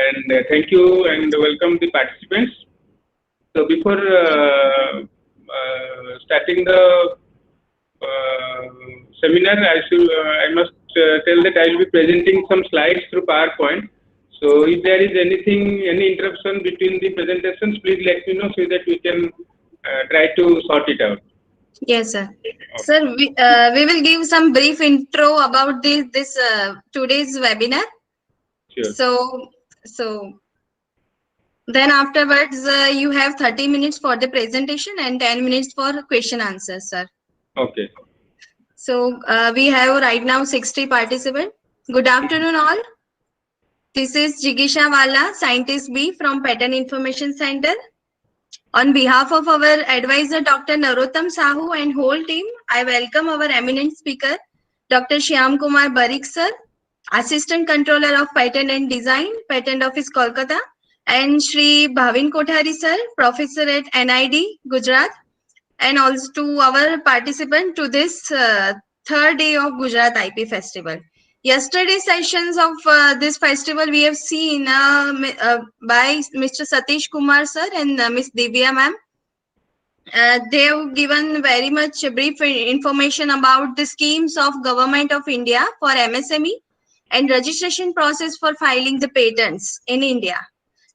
and thank you and welcome the participants. So before starting the seminar, I must tell that I will be presenting some slides through PowerPoint. So if there is any interruption between the presentations, please let me know so that we can try to sort it out. Yes, sir. Sir, we will give some brief intro about this today's webinar. Sure. So then afterwards, you have 30 minutes for the presentation and 10 minutes for question answers, sir. Okay. So we have right now 60 participants. Good afternoon, all. This is Jigisha Wala, Scientist B from Pattern Information Center. On behalf of our advisor, Dr. Narottam Sahu and whole team, I welcome our eminent speaker, Dr. Shyam Kumar Barik sir, Assistant Controller of Patent and Design, Patent Office, Kolkata, and Shri Bhavin Kothari sir, Professor at NID, Gujarat, and also to our participant to this third day of Gujarat IP Festival. Yesterday's sessions of this festival we have seen by Mr. Satish Kumar sir and Miss Divya ma'am. They have given very much brief information about the schemes of Government of India for MSME and registration process for filing the patents in India.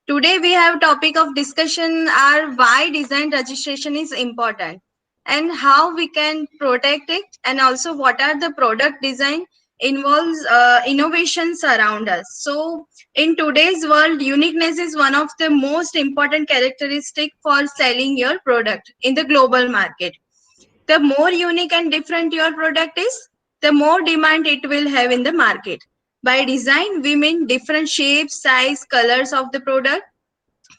Today we have topic of discussion are why design registration is important and how we can protect it, and also what are the product design involves innovations around us. So in today's world, uniqueness is one of the most important characteristic for selling your product in the global market. The more unique and different your product is, the more demand it will have in the market. By design, we mean different shapes, size, colors of the product,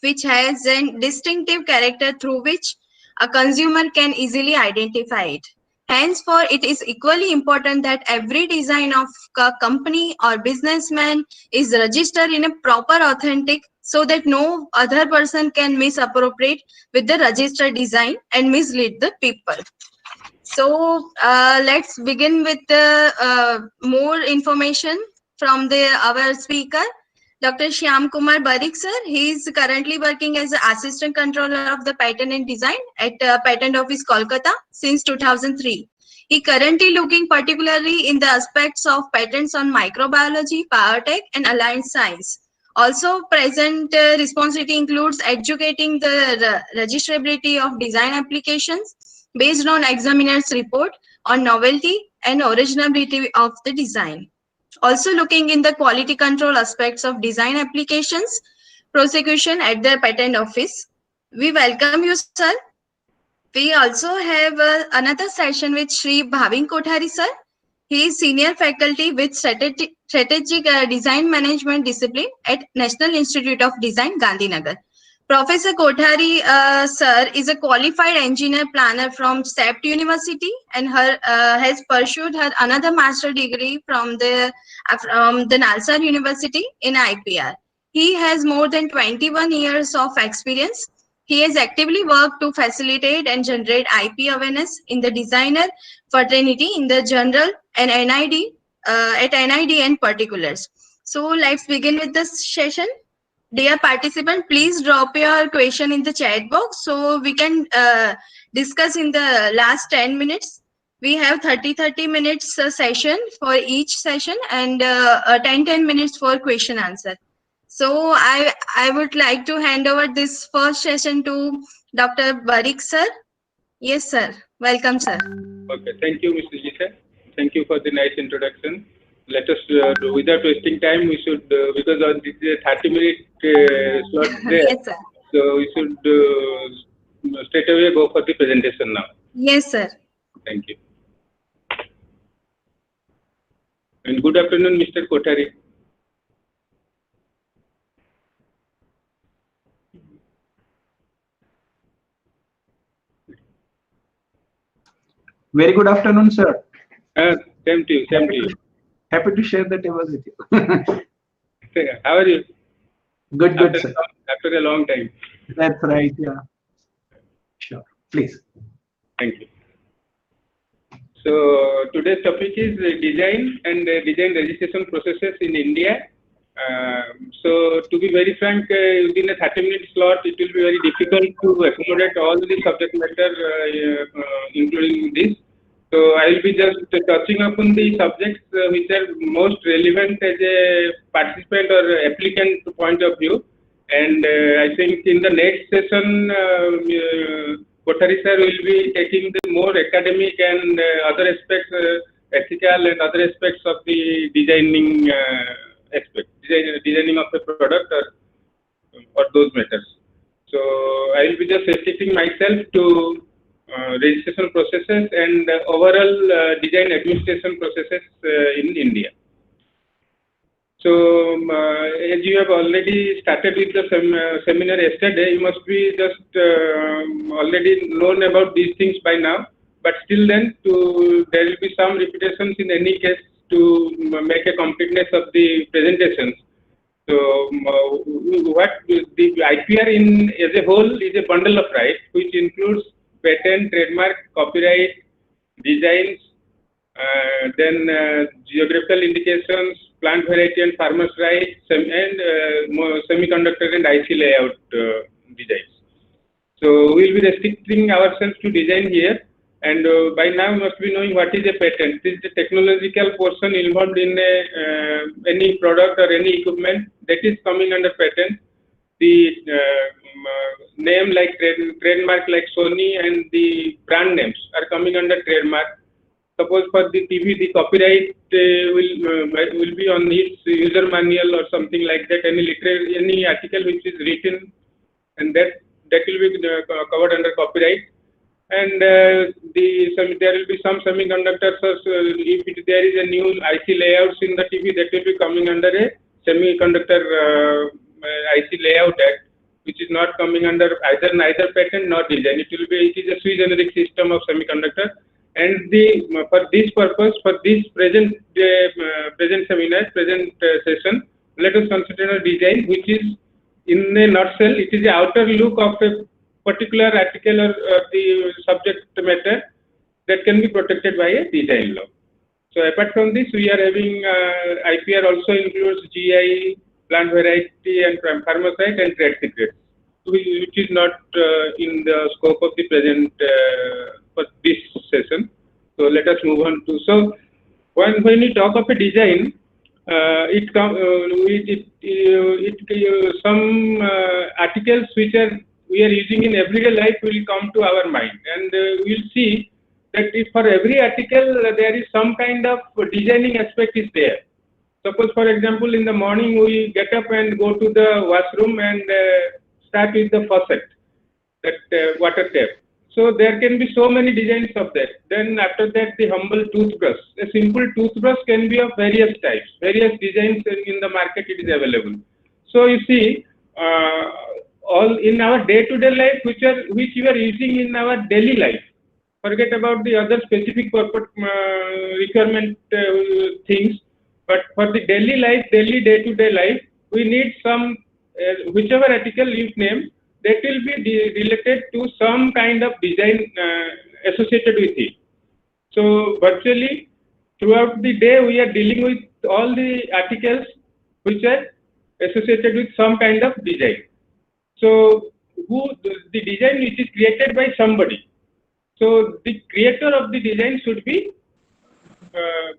which has a distinctive character through which a consumer can easily identify it. Henceforth, it is equally important that every design of a company or businessman is registered in a proper authentic so that no other person can misappropriate with the registered design and mislead the people. So let's begin with the more information from our speaker, Dr. Shyam Kumar Barik sir. He is currently working as the Assistant Controller of the Patent and Design at Patent Office, Kolkata since 2003. He currently looking particularly in the aspects of patents on microbiology, biotech, and allied science. Also, present responsibility includes educating the registrability of design applications based on examiner's report on novelty and originality of the design. Also looking in the quality control aspects of design applications, prosecution at the patent office. We welcome you, sir. We also have another session with Shri Bhavin Kothari, sir. He is senior faculty with strategic design management discipline at National Institute of Design, Gandhinagar. Professor Kothari, sir, is a qualified engineer planner from SEPT University and has pursued her another master degree from the Nalsar University in IPR. He has more than 21 years of experience. He has actively worked to facilitate and generate IP awareness in the designer fraternity in the general and NID at NID and particulars. So let's begin with this session. Dear participant, please drop your question in the chat box so we can discuss in the last 10 minutes. We have 30 minutes session for each session and 10 minutes for question answer. So I would like to hand over this first session to Dr. Barik sir. Yes, sir. Welcome, sir. Okay. Thank you, Mr. Jita. Thank you for the nice introduction. Let us, without wasting time, we should, because on this 30-minute slot there, yes, sir. So we should straight away go for the presentation now. Yes, sir. Thank you. And good afternoon, Mr. Kothari. Very good afternoon, sir. Same to you. Same to you. Happy to share the table with you. How are you? Good, sir. After a long time. That's right, yeah. Sure, please. Thank you. So today's topic is design and design registration processes in India. So to be very frank, within a 30-minute slot, it will be very difficult to accommodate all the subject matter, including this. So I will be just touching upon the subjects which are most relevant as a participant or applicant point of view. And I think in the next session, Kothari sir will be taking the more academic and other aspects, ethical and other aspects of the designing aspect, designing of the product or those matters. So I will be just restricting myself to registration processes and overall design administration processes in India. So, as you have already started with the seminar yesterday, you must be just already known about these things by now. But still, then, there will be some repetitions in any case to make a completeness of the presentations. So, what the IPR as a whole is a bundle of rights, which includes patent, trademark, copyright, designs, then geographical indications, plant variety and farmers' rights, and semiconductor and IC layout designs. So we will be restricting ourselves to design here, and by now you must be knowing what is a patent. This is the technological portion involved in any product or any equipment that is coming under patent. The name like trademark like Sony and the brand names are coming under trademark. Suppose for the TV, the copyright will be on its user manual or something like that. Any article which is written, and that will be covered under copyright. And there will be some semiconductors. If there is a new IC layouts in the TV, that will be coming under a semiconductor IC layout act, which is not coming under neither patent nor design. It is a sui generis system of semiconductor. And for this purpose, for this present seminar, present session, let us consider a design which is, in a nutshell, it is the outer look of a particular article or the subject matter that can be protected by a design law. So apart from this, we are having IPR also includes GI, plant variety and farmers' right and trade secrets, which is not in the scope of the present for this session. So let us move on to, so when we talk of a design, some articles which we are using in everyday life will come to our mind, and we'll see that if for every article there is some kind of designing aspect is there. Suppose, for example, in the morning we get up and go to the washroom and start with the faucet, that water tap. So there can be so many designs of that. Then after that, the humble toothbrush. A simple toothbrush can be of various types, various designs in the market it is available. So you see, all in our day-to-day life, which we are using in our daily life. Forget about the other specific corporate requirement things. But for the daily life, daily day-to-day life, we need some, whichever article you name, that will be related to some kind of design associated with it. So virtually throughout the day, we are dealing with all the articles which are associated with some kind of design. So the design which is created by somebody. So the creator of the design should be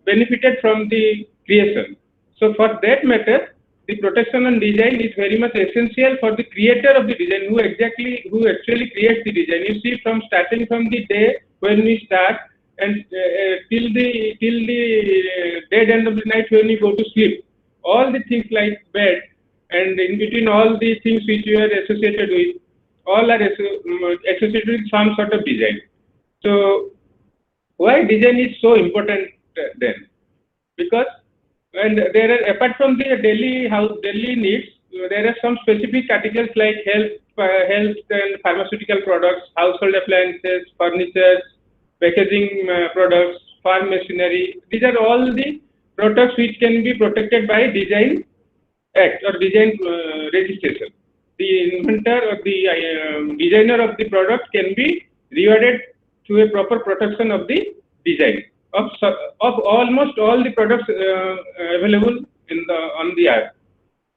benefited from the creation. So for that matter, the protection and design is very much essential for the creator of the design, who actually creates the design. You see, starting from the day when we start and till the dead end of the night when we go to sleep, all the things like bed and in between all the things which you are associated with, all are associated with some sort of design. So why design is so important then? Because there are, apart from the daily needs, there are some specific articles like health and pharmaceutical products, household appliances, furniture, packaging products, farm machinery. These are all the products which can be protected by Design Act or design registration. The inventor or the designer of the product can be rewarded through a proper protection of the design of almost all the products available on the earth.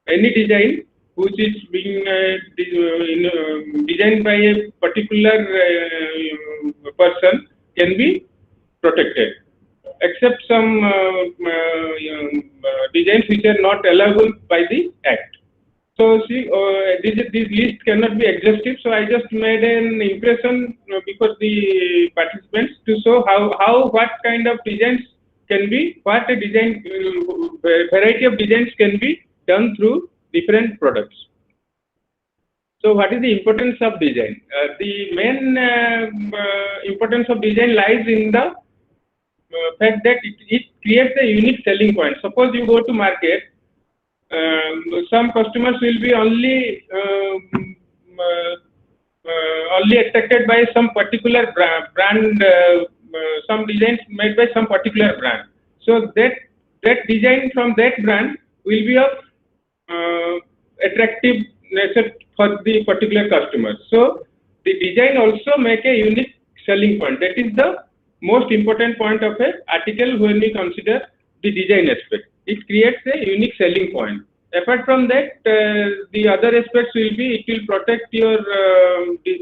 any design which is being designed by a particular person can be protected, except some designs which are not allowable by the Act. So see, this list cannot be exhaustive. So I just made an impression before the participants to show what kind of designs can be, what a design variety of designs can be done through different products. So what is the importance of design? The main importance of design lies in the fact that it creates a unique selling point. Suppose you go to market, some customers will be only attracted by some particular brand, some designs made by some particular brand. So that design from that brand will be of attractive nature for the particular customer. So the design also make a unique selling point. That is the most important point of an article when we consider the design aspect. It creates a unique selling point. Apart from that, the other aspects will be, it will protect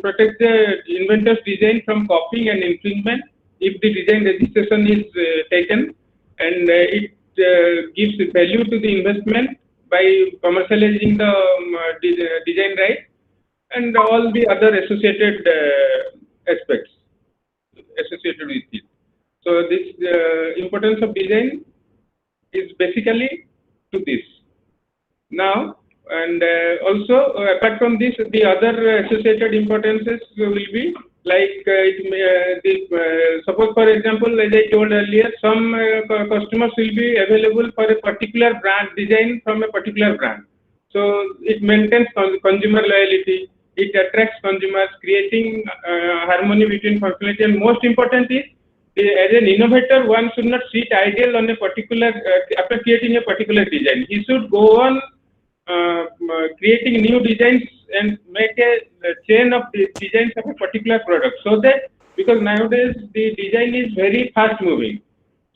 protect the inventor's design from copying and infringement if the design registration is taken, and it gives value to the investment by commercializing the design right, and all the other associated aspects associated with it. So this importance of design is basically to this. Now, and also apart from this, the other associated importances will be like suppose, for example, as I told earlier, some customers will be available for a particular brand design from a particular brand. So it maintains consumer loyalty, it attracts consumers, creating harmony between functionality, and most important is, as an innovator, one should not sit idle on a particular, after creating a particular design. He should go on creating new designs and make a chain of designs of a particular product. So that, because nowadays the design is very fast moving.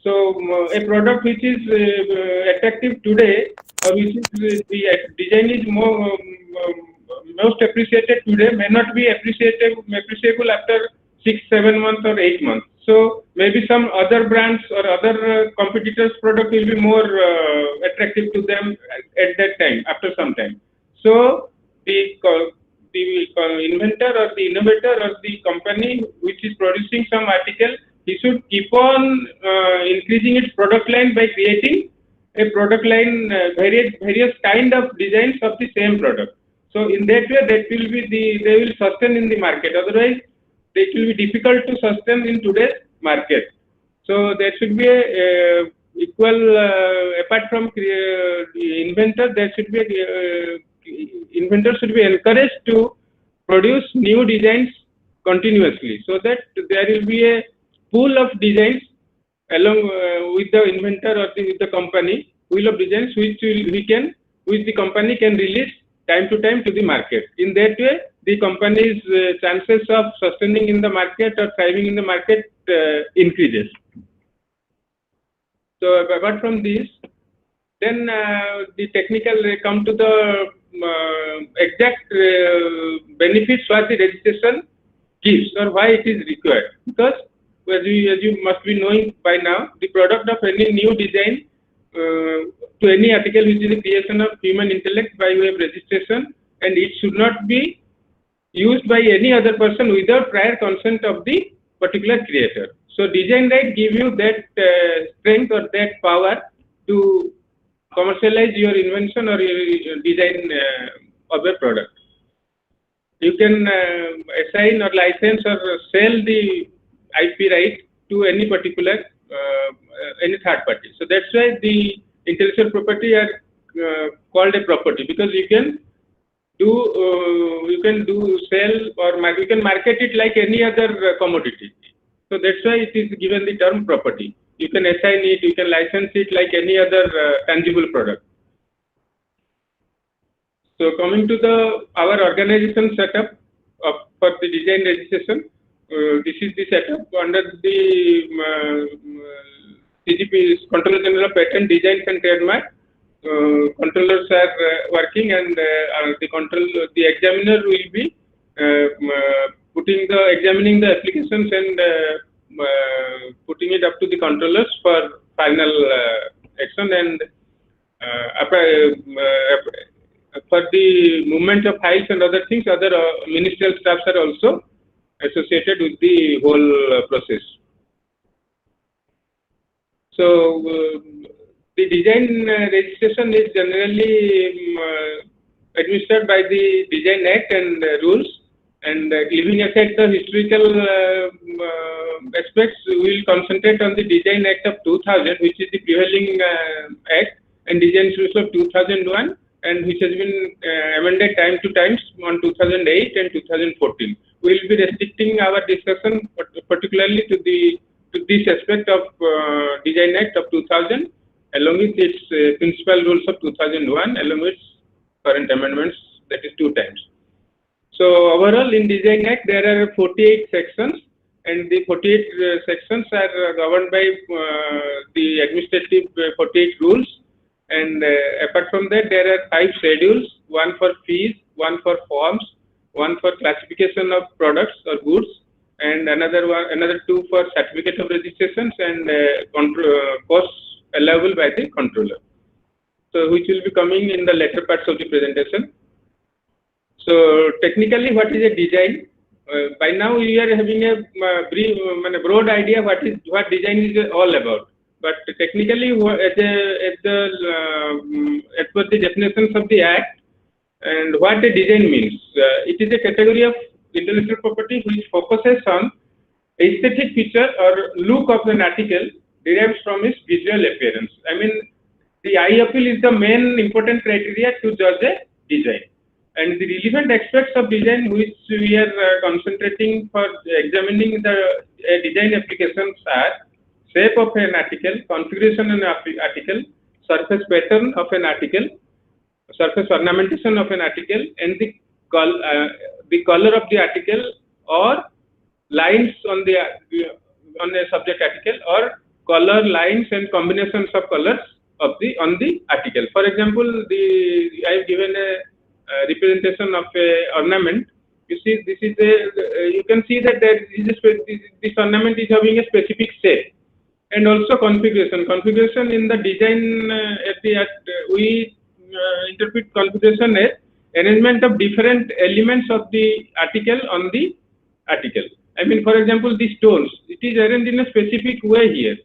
So a product which is attractive today, or which is the design is most appreciated today, may not be appreciable after 6-7 months or 8 months. So maybe some other brands or other competitors' product will be more attractive to them at that time, after some time. So the inventor or the innovator or the company which is producing some article, he should keep on increasing its product line by creating a product line, various kind of designs of the same product. So in that way, that will be they will sustain in the market. Otherwise, it will be difficult to sustain in today's market. So there should be a equal, apart from the inventor, there should be inventors should be encouraged to produce new designs continuously, so that there will be a pool of designs along with the inventor or with the company, pool of designs which the company can release time to time to the market. In that way, the company's chances of sustaining in the market or thriving in the market increases. So apart from this, then the technical come to the exact benefits what the registration gives or why it is required. Because as you must be knowing by now, the product of any new design to any article which is the creation of human intellect by way of registration, and it should not be used by any other person without prior consent of the particular creator. So design right give you that strength or that power to commercialize your invention or your design of a product. You can assign or license or sell the IP right to any particular any third party. So that's why the intellectual property are called a property, because you can sell or you can market it like any other commodity. So that's why it is given the term property. You can assign it, you can license it like any other tangible product. So coming to our organization setup for the design registration, this is the setup under the CGP, Controller General of Patent, Designs and Trademark. controllers are working, and the examiner will be examining the applications and putting it up to the controllers for final action, and for the movement of files and other things, other ministerial staffs are also associated with the whole process. So the design registration is generally administered by the Design Act and rules, and leaving aside the historical aspects, we will concentrate on the Design Act of 2000, which is the prevailing act, and Design Rules of 2001, and which has been amended time to times on 2008 and 2014. We will be restricting our discussion particularly to this aspect of Design Act of 2000, along with its principal rules of 2001, along with current amendments, that is 2 times. So overall, in Design Act there are 48 sections, and the 48 sections are governed by the administrative 48 rules. And apart from that, there are 5 schedules: 1 for fees, 1 for forms, 1 for classification of products or goods, and another 2 for certificate of registrations and costs allowable by the controller. So which will be coming in the later parts of the presentation. So technically, what is a design? By now we are having a brief, broad idea what design is all about. But technically, as per the definitions of the Act, and what a design means, it is a category of intellectual property which focuses on aesthetic feature or look of an article derives from its visual appearance. I mean, the eye appeal is the main important criteria to judge a design. And the relevant aspects of design which we are concentrating for examining the design applications are shape of an article, configuration of an article, surface pattern of an article, surface ornamentation of an article, and the color of the article or lines on a subject article, or color, lines, and combinations of colors on the article. For example, I have given a representation of a ornament. You see, this is you can see that this ornament is having a specific shape, and also configuration. Configuration in the design we interpret configuration as arrangement of different elements of the article on the article. I mean, for example, these stones, it is arranged in a specific way here.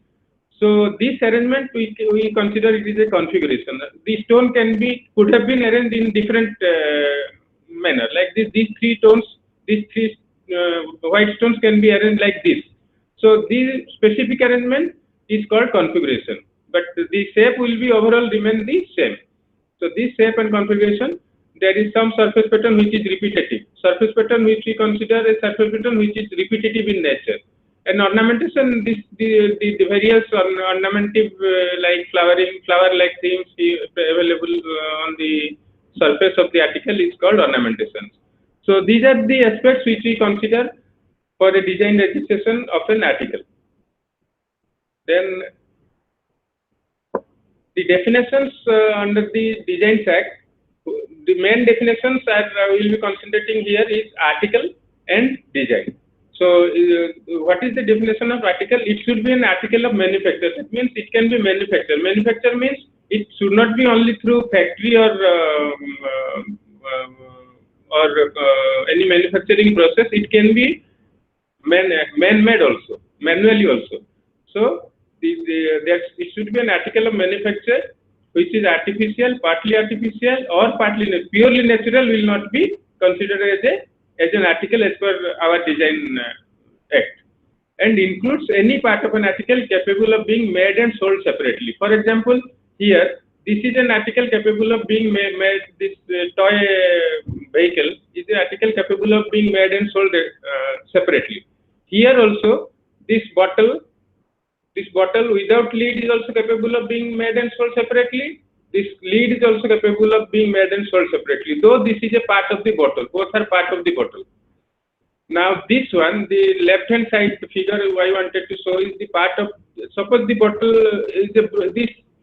So this arrangement we consider it is a configuration. The stone could have been arranged in different manner. Like these 3 tones, these 3 white stones can be arranged like this. So this specific arrangement is called configuration, but the shape will be overall remain the same. So this shape and configuration, there is some surface pattern which is repetitive. Surface pattern which we consider a surface pattern which is repetitive in nature. And ornamentation, the various ornamentive like flower-like things available on the surface of the article is called ornamentation. So these are the aspects which we consider for a design registration of an article. Then the definitions under the Designs Act, the main definitions that we will be concentrating here is article and design. So what is the definition of article? It should be an article of manufacture. That means it can be manufactured. Manufacture means it should not be only through factory or any manufacturing process. It can be man-made also, manually also. So it should be an article of manufacture which is artificial, partly artificial, or partly purely natural will not be considered as an article as per our Design Act, and includes any part of an article capable of being made and sold separately. For example, here this is an article capable of being made. This toy vehicle is an article capable of being made and sold separately. Here also, this bottle without lid is also capable of being made and sold separately. This lid is also capable of being made and sold separately, though this is a part of the bottle. Both are part of the bottle. Now this one, the left hand side figure I wanted to show is the part of, suppose the bottle is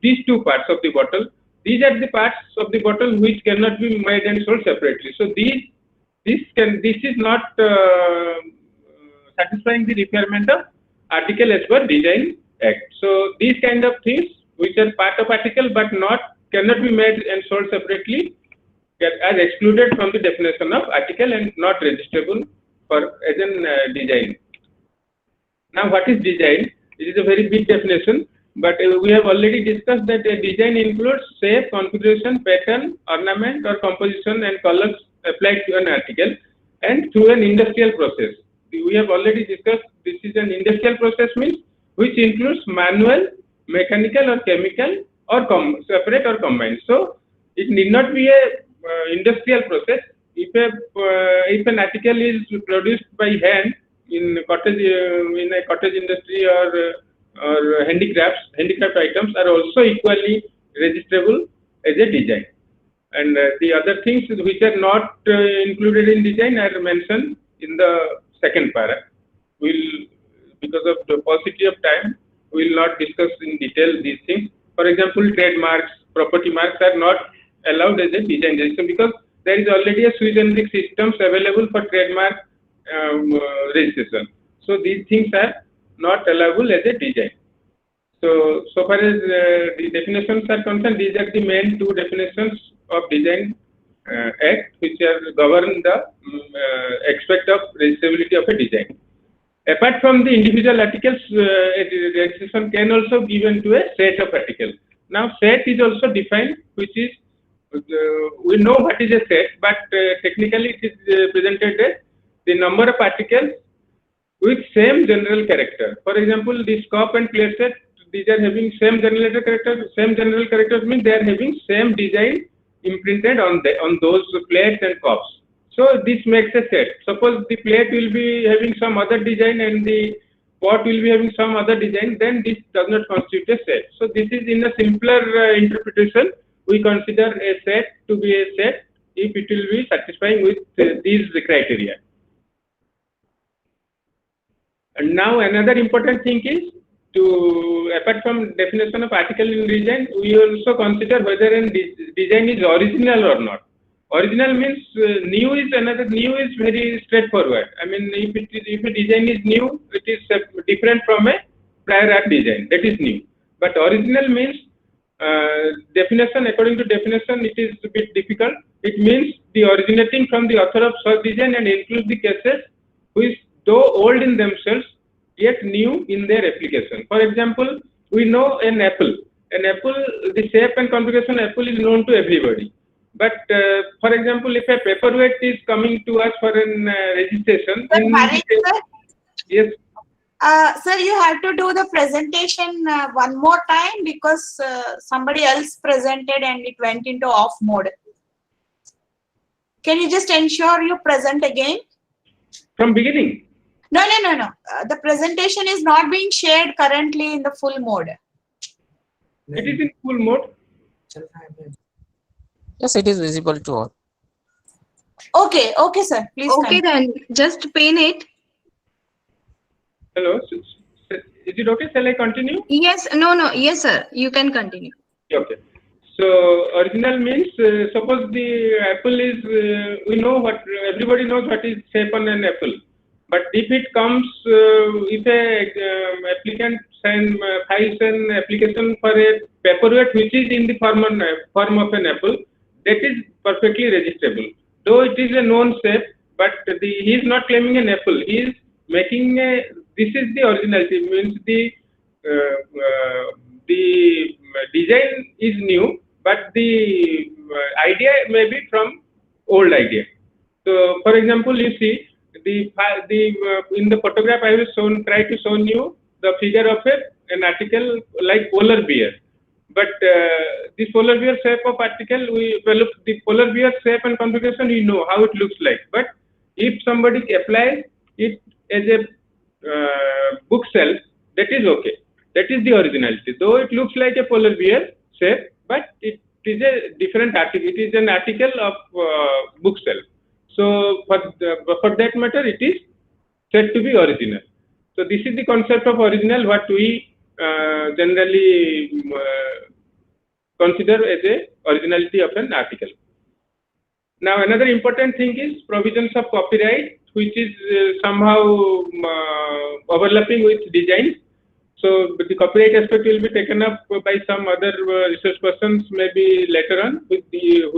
these 2 parts of the bottle. these are the parts of the bottle which cannot be made and sold separately. So this is not satisfying the requirement of article as per Design Act. So these kind of things which are part of article but cannot be made and sold separately are excluded from the definition of article and not registrable as an design. Now, what is design? It is a very big definition, but we have already discussed that a design includes shape, configuration, pattern, ornament, or composition and colors applied to an article and through an industrial process. We have already discussed this is an industrial process means which includes manual, mechanical, or chemical, or separate or combined. So it need not be a industrial process. If an article is produced by hand in a cottage industry or handicraft items are also equally registrable as a design. And the other things which are not included in design are mentioned in the second para. Because of the paucity of time, we will not discuss in detail these things. For example, trademarks, property marks are not allowed as a design registration because there is already a sui generis systems available for trademark registration. So these things are not allowable as a design. So far as the definitions are concerned, these are the main two definitions of Design Act which are govern the aspect of registrability of a design. Apart from the individual articles, registration can also be given to a set of articles. Now, set is also defined, which is we know what is a set, but technically it is presented as the number of articles with same general character. For example, this cup and plate set, these are having same general character. Same general characters means they are having same design imprinted on those plates and cups. So this makes a set. Suppose the plate will be having some other design and the pot will be having some other design, then this does not constitute a set. So this is in a simpler interpretation. We consider a set to be a set if it will be satisfying with these criteria. And now another important thing is apart from definition of article in design, we also consider whether a design is original or not. Original means new is very straightforward. I mean, if a design is new, it is different from a prior art design. That is new. But original means definition. According to definition, it is a bit difficult. It means the originating from the author of such design and includes the cases which, though old in themselves, yet new in their application. For example, we know an apple. An apple, the shape and configuration of apple is known to everybody. But for example, if a paperweight is coming to us for an registration, yes. Sir, you have to do the presentation one more time because somebody else presented and it went into off mode. Can you just ensure you present again? From beginning? No. The presentation is not being shared currently in the full mode. It is in full mode. Yes, it is visible to all. Okay, sir. Please. Okay, then just pin it. Hello. Is it okay? Shall I continue? Yes. No. Yes, sir. You can continue. Okay. So original means suppose the apple is we know what everybody knows what is shape on an apple. But if it comes, if a applicant files an application for a paperweight which is in the form of an apple, that is perfectly registrable. Though it is a known shape, but he is not claiming an apple. He is making this is the originality. Means the design is new, but the idea may be from old idea. So, for example, you see. In the photograph I will try to show you the figure of an article like polar bear. But this polar bear shape of article, the polar bear shape and configuration, we know how it looks like. But if somebody applies it as a bookshelf, that is okay. That is the originality. Though it looks like a polar bear shape, but it is a different article. It is an article of bookshelf. So for that matter, it is said to be original. So this is the concept of original what we generally considered as a originality of an article. Now another important thing is provisions of copyright, which is somehow overlapping with design. So the copyright aspect will be taken up by some other research persons maybe later on, with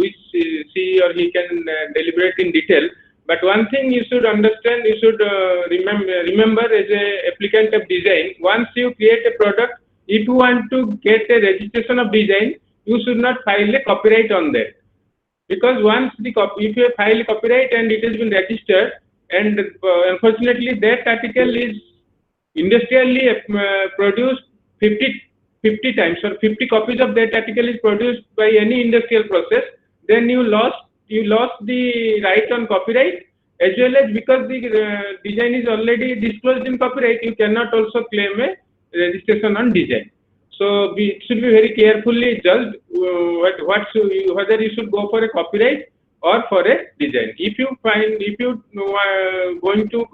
which she or he can deliberate in detail. But one thing you should understand, you should remember as a applicant of design, once you create a product, if you want to get a registration of design, you should not file a copyright on that. Because once if you file a copyright and it has been registered, and unfortunately that article is industrially produced 50 times, or 50 copies of that article is produced by any industrial process, then you lost the right on copyright, as well as because the design is already disclosed in copyright, you cannot also claim a registration on design. So it should be very carefully judged whether you should go for a copyright or for a design. If you going to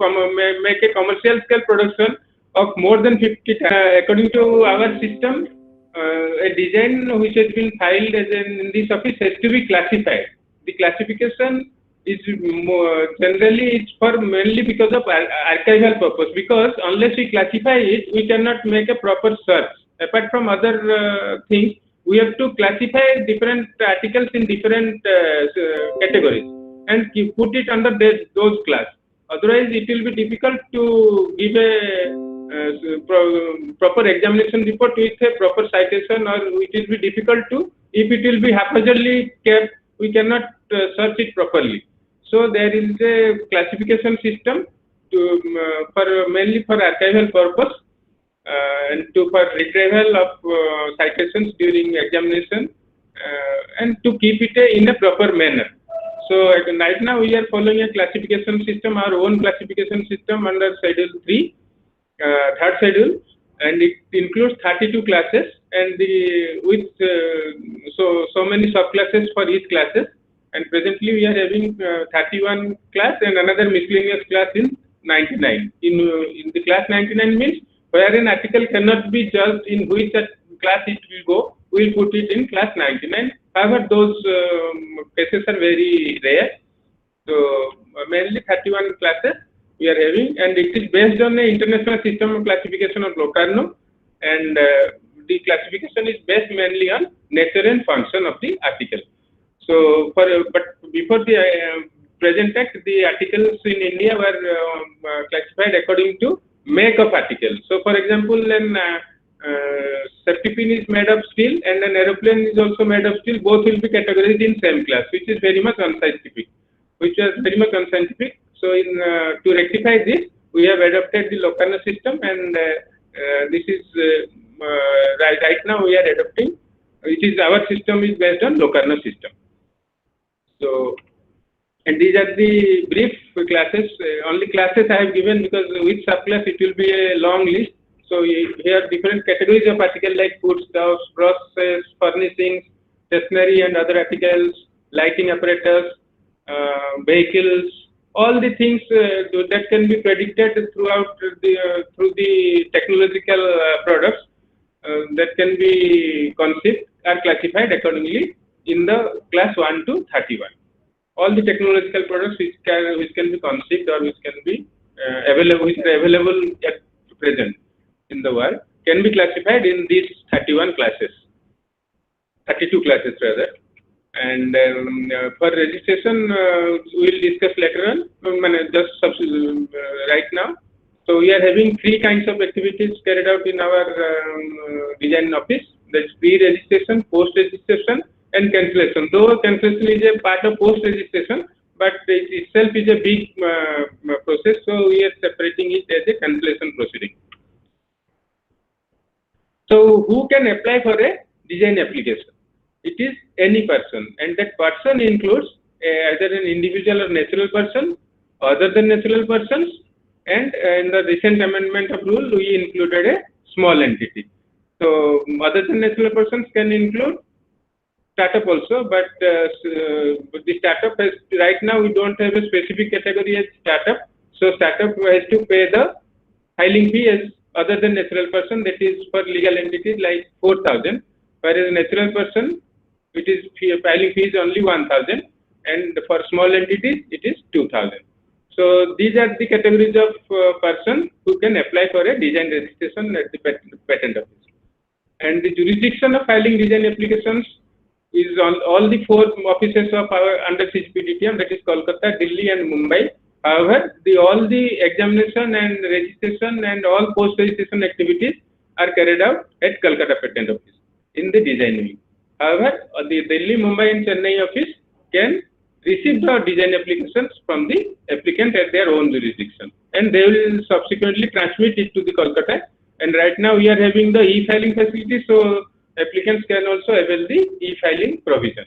make a commercial scale production of more than 50, according to our system, a design which has been filed as in this office has to be classified. The classification is generally it's for mainly because of archival purpose, because unless we classify it, we cannot make a proper search. Apart from other things, we have to classify different articles in different categories and put it under those class. Otherwise, it will be difficult to give a proper examination report with a proper citation, or it will be difficult to, if it will be haphazardly kept, we cannot search it properly. So there is a classification system for mainly for archival purpose and for retrieval of citations during examination and to keep it in a proper manner. So right now we are following a classification system, our own classification system under Schedule 3, third schedule, and it includes 32 classes and with so many subclasses for each classes. And presently we are having 31 class and another miscellaneous class in 99. In the class 99 means where an article cannot be judged in which class it will go, we will put it in class 99. However, those cases are very rare. So mainly 31 classes we are having, and it is based on the international system of classification of Locarno, and the classification is based mainly on nature and function of the article. So, but before the present act, the articles in India were classified according to make of article. So, for example, an safety pin is made of steel and an aeroplane is also made of steel. Both will be categorized in same class, which is very much unscientific. So, to rectify this, we have adopted the Locarno system, and this is right now we are adopting. It is our system is based on Locarno system. So, and these are the brief classes. Only classes I have given because with subclass it will be a long list. So here different categories of articles like foodstuffs, process, furnishings, stationery and other articles, lighting apparatus, vehicles, all the things that can be predicted throughout through the technological products that can be conceived are classified accordingly in the class 1 to 31. All the technological products which can be conceived or which can be available at present in the world can be classified in these 32 classes rather. And for registration, we will discuss later on. Right now. So we are having 3 kinds of activities carried out in our design office. That's pre-registration, post-registration, and cancellation. Though cancellation is a part of post-registration, but it itself is a big process. So we are separating it as a cancellation proceeding. So who can apply for a design application? It is any person, and that person includes either an individual or natural person, other than natural persons, and in the recent amendment of rule, we included a small entity. So other than natural persons can include startup also, but the startup has, right now we don't have a specific category as startup. So startup has to pay the filing fee as other than natural person, that is for legal entities like 4,000. Whereas natural person, it is filing fee is only 1,000, and for small entities it is 2,000. So these are the categories of person who can apply for a design registration at the patent office. And the jurisdiction of filing design applications is on all the 4 offices of our under CGPDTM, that is Kolkata, Delhi and Mumbai. However, all the examination and registration and all post-registration activities are carried out at Kolkata Patent Office in the design wing. However, the Delhi, Mumbai and Chennai office can receive the design applications from the applicant at their own jurisdiction, and they will subsequently transmit it to the Kolkata. And right now we are having the e-filing facility, so applicants can also avail the e-filing provision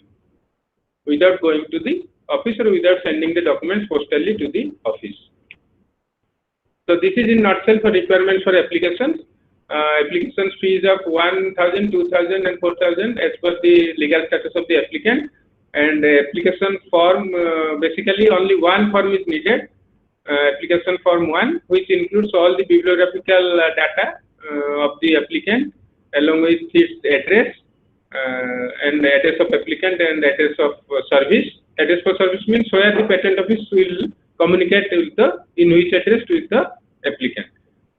without going to the office or without sending the documents postally to the office. So this is in nutshell for requirements for applications. Applications fees of 1,000, 2,000 and 4,000 as per the legal status of the applicant. And the application form, basically only one form is needed. Application form 1, which includes all the bibliographical data of the applicant along with its address and the address of applicant and the address of service. Address for service means where the patent office will communicate with the in which address with the applicant.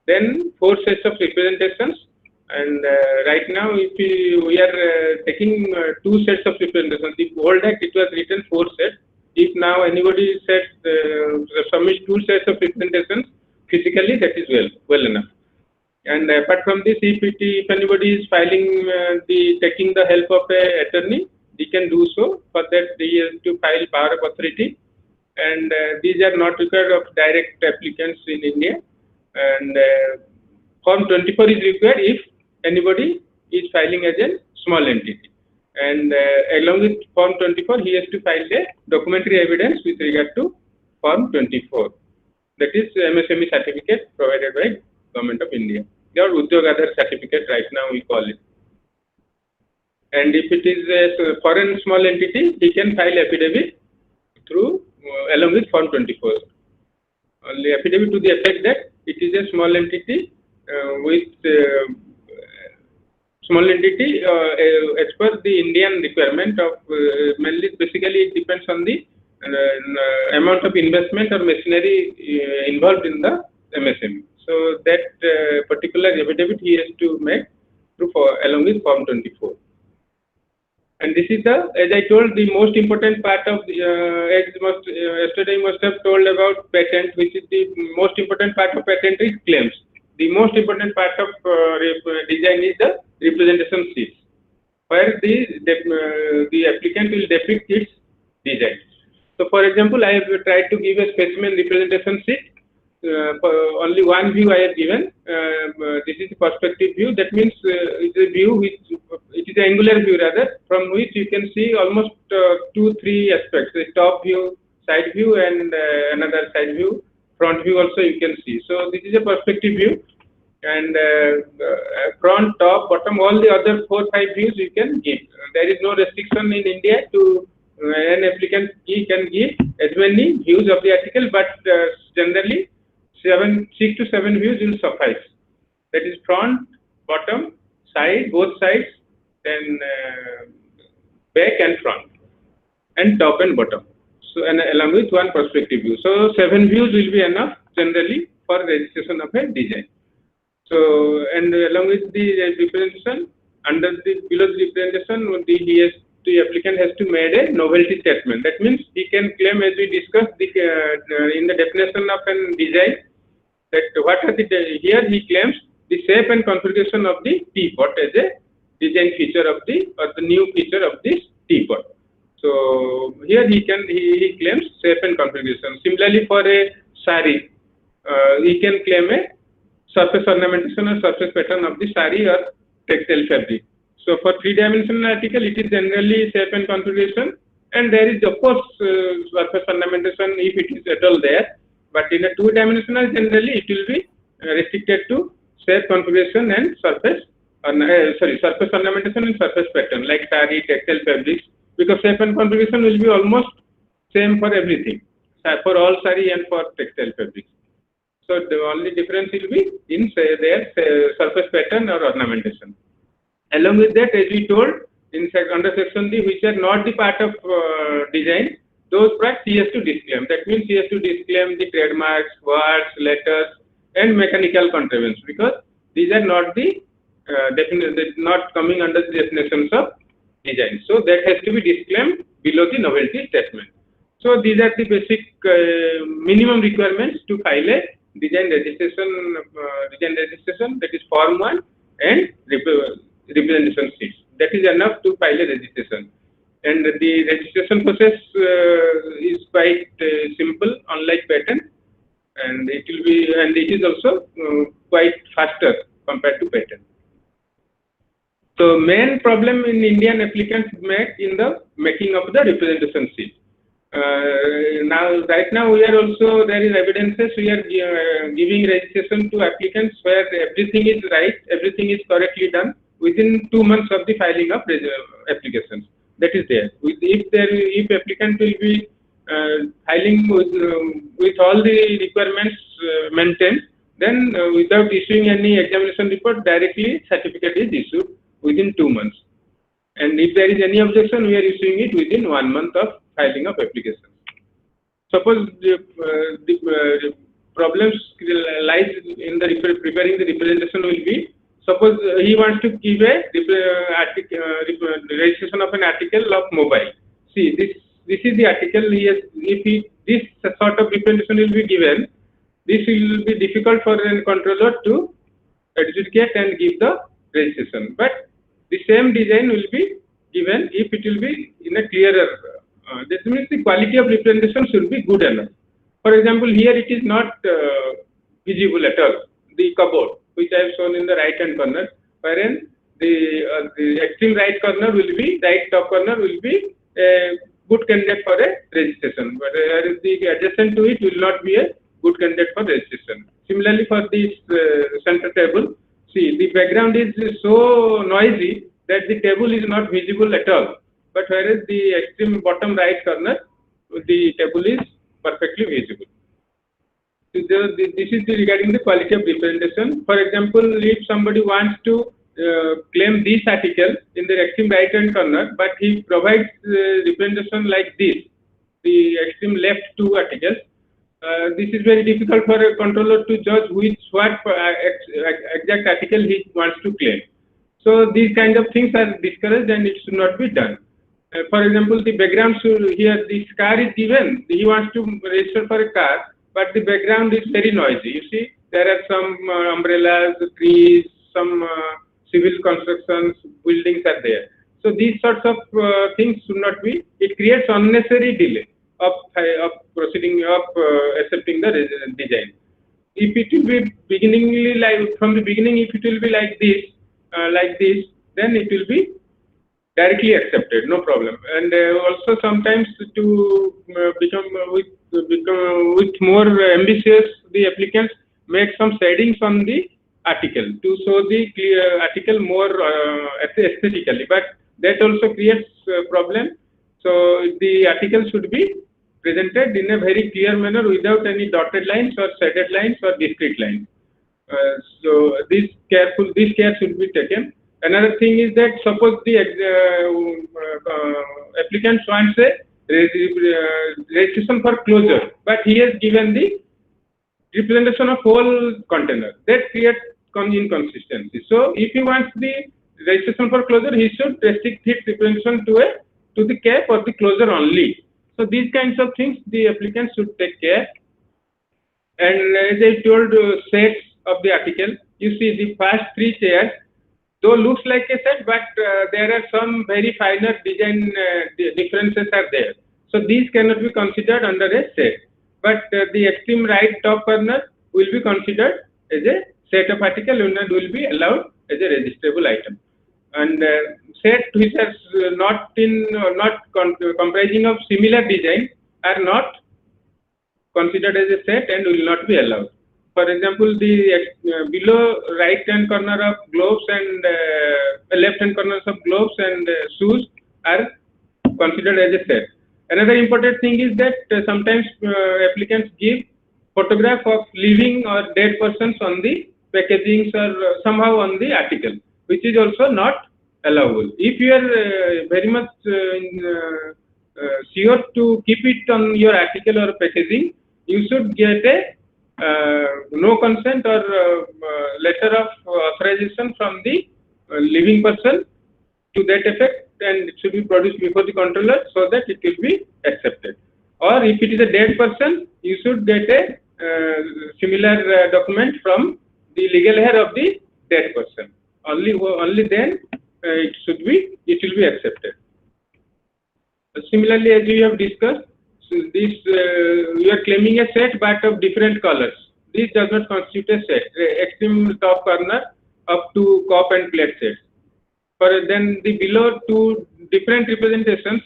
Then 4 sets of representations, and right now if we are taking 2 sets of representations. The old act it was written 4 sets. If now anybody says submit 2 sets of representations physically, that is well enough. And apart from this, if anybody is filing taking the help of an attorney, he can do so. For that, he has to file power of authority, and these are not required of direct applicants in India. And Form 24 is required if anybody is filing as a small entity. And along with Form 24, he has to file a documentary evidence with regard to Form 24. That is MSME certificate provided by Government of India. Or Udyog certificate right now we call it. And if it is a foreign small entity, he can file affidavit through along with Form 24. Only affidavit to the effect that it is a small entity with small entity as per the Indian requirement of mainly basically it depends on the amount of investment or machinery involved in the MSME. So that particular affidavit he has to make through along with Form 24. And this is the, as I told, the most important part of the, yesterday must have told about patent, which is the most important part of patent is claims. The most important part of design is the representation sheets, where the applicant will depict its design. So for example, I have tried to give a specimen representation sheet. Only one view I have given. This is the perspective view. That means it's a view which it is an angular view rather, from which you can see almost 2-3 aspects: the top view, side view, and another side view. Front view also you can see. So this is a perspective view, and front, top, bottom, all the other 4-5 views you can give. There is no restriction in India to an applicant. He can give as many views of the article, but generally 6 to 7 views will suffice. That is front, bottom, side, both sides, then back and front, and top and bottom. So, and along with one perspective view. So 7 views will be enough generally for registration of a design. So, and along with the representation, under the below the representation, the applicant has to make a novelty statement. That means he can claim, as we discussed in the definition of a design, that what are the, here he claims the shape and configuration of the teapot as a design feature of the, or the new feature of this teapot. So here he claims shape and configuration. Similarly, for a sari, he can claim a surface ornamentation or surface pattern of the sari or textile fabric. So for 3-dimensional article, it is generally shape and configuration, and there is of course surface ornamentation if it is at all there. But in a 2-dimensional, generally it will be restricted to shape, configuration, and surface ornamentation and surface pattern like sari, textile fabrics, because shape and configuration will be almost same for everything, for all sari and for textile fabrics. So the only difference will be in their surface pattern or ornamentation. Along with that, as we told, under section D, which are not the part of design, those products he has to disclaim. That means he has to disclaim the trademarks, words, letters, and mechanical contrivance, because these are not the not coming under the definitions of design. So that has to be disclaimed below the novelty statement. So these are the basic minimum requirements to file a design registration. That is Form 1 and representation sheets. That is enough to file a registration. And the registration process is quite simple, unlike patent, and it is also quite faster compared to patent. So main problem in Indian applicants make in the making of the representation sheet. Right now there is evidences we are giving registration to applicants where everything is right, everything is correctly done within 2 months of the filing of applications. That is there. If applicant will be filing with all the requirements maintained, then without issuing any examination report, directly certificate is issued within 2 months. And if there is any objection, we are issuing it within 1 month of filing of application. Suppose the problems lies in the preparing the representation will be, suppose he wants to give a registration of an article of mobile. See, this is the article. This sort of representation will be given, this will be difficult for a controller to adjudicate and give the registration. But the same design will be given if it will be in a clearer. That means the quality of representation should be good enough. For example, here it is not visible at all. The cupboard, which I have shown in the right hand corner, wherein the extreme right corner will be, right top corner will be a good candidate for a registration, but the adjacent to it will not be a good candidate for registration. Similarly, for this center table, see, the background is so noisy that the table is not visible at all. But whereas the extreme bottom right corner, the table is perfectly visible. This is regarding the quality of representation. For example, if somebody wants to claim this article in the extreme right hand corner, but he provides representation like this, the extreme left two articles, this is very difficult for a controller to judge what exact article he wants to claim. So these kind of things are discouraged and it should not be done. For example, the background here, this car is given, he wants to register for a car, but the background is very noisy. You see, there are some umbrellas, trees, some civil constructions, buildings are there. So these sorts of things should not be, it creates unnecessary delay of proceeding, of accepting the design. If it will be beginningly like, from the beginning, if it will be like this, then it will be directly accepted, no problem. And also sometimes to become with more ambitious, the applicants make some shadings on the article to show the article more aesthetically, but that also creates a problem. So the article should be presented in a very clear manner without any dotted lines or shaded lines or discrete lines. So this care should be taken. Another thing is that suppose the applicant wants a registration for closure, but he has given the representation of whole container. That creates inconsistency. So if he wants the registration for closure, he should restrict his representation to the cap or the closure only. So these kinds of things the applicant should take care. And as I told, sets of the article, you see the first three chairs, though looks like a set, but there are some very finer design differences are there. So these cannot be considered under a set. But the extreme right top corner will be considered as a set of article and will be allowed as a registrable item. And set which is not comprising of similar design are not considered as a set and will not be allowed. For example, the below right hand corner of gloves and left hand corners of gloves and shoes are considered as a set. Another important thing is that sometimes applicants give photograph of living or dead persons on the packagings or somehow on the article, which is also not allowable. If you are very much sure to keep it on your article or packaging, you should get a no consent or letter of authorization from the living person to that effect, and it should be produced before the controller so that it will be accepted. Or if it is a dead person, you should get a similar document from the legal heir of the dead person. Only then it will be accepted. Similarly, as we have discussed, so this you are claiming a set but of different colors. This does not constitute a set. Extreme top corner up to cup and plate sets. For then the below two different representations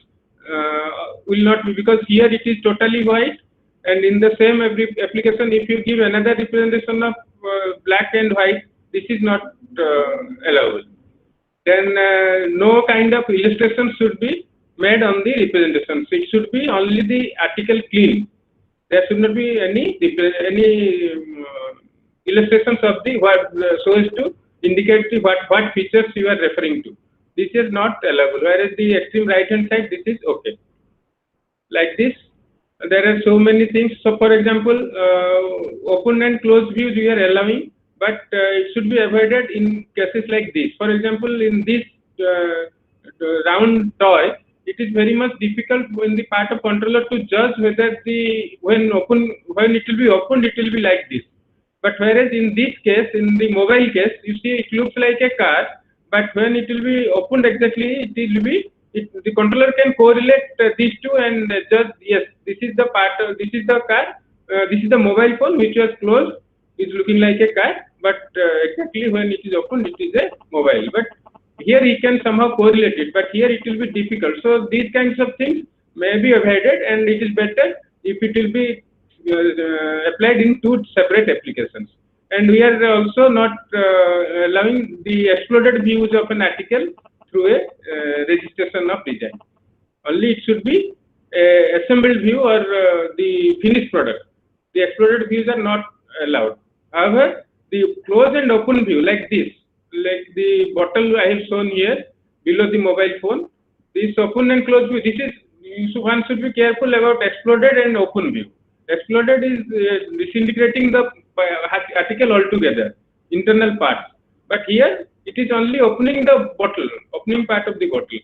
will not be, because here it is totally white, and in the same application if you give another representation of black and white, this is not allowable. Then no kind of illustration should be made on the representation. So it should be only the article clean. There should not be any illustrations of the what so as to indicate the what features you are referring to. This is not allowable. Whereas the extreme right hand side, this is okay. Like this, there are so many things. So for example, open and closed views we are allowing, but it should be avoided in cases like this. For example, in this round toy, it is very much difficult in the part of controller to judge whether when it will be opened, it will be like this. But whereas in this case, in the mobile case, you see it looks like a car, but when it will be opened exactly, the controller can correlate these two and judge, yes, this is the car, this is the mobile phone which was closed, is looking like a car, but exactly when it is opened, it is a mobile. But here he can somehow correlate it, but here it will be difficult. So these kinds of things may be avoided, and it is better if it will be applied in two separate applications. And we are also not allowing the exploded views of an article through a registration of design. Only it should be a assembled view or the finished product. The exploded views are not allowed. However, the close and open view like this, like the bottle I have shown here below the mobile phone, this open and closed view, one should be careful about exploded and open view. Exploded is disintegrating the article altogether, internal parts. But here it is only opening the bottle, opening part of the bottle.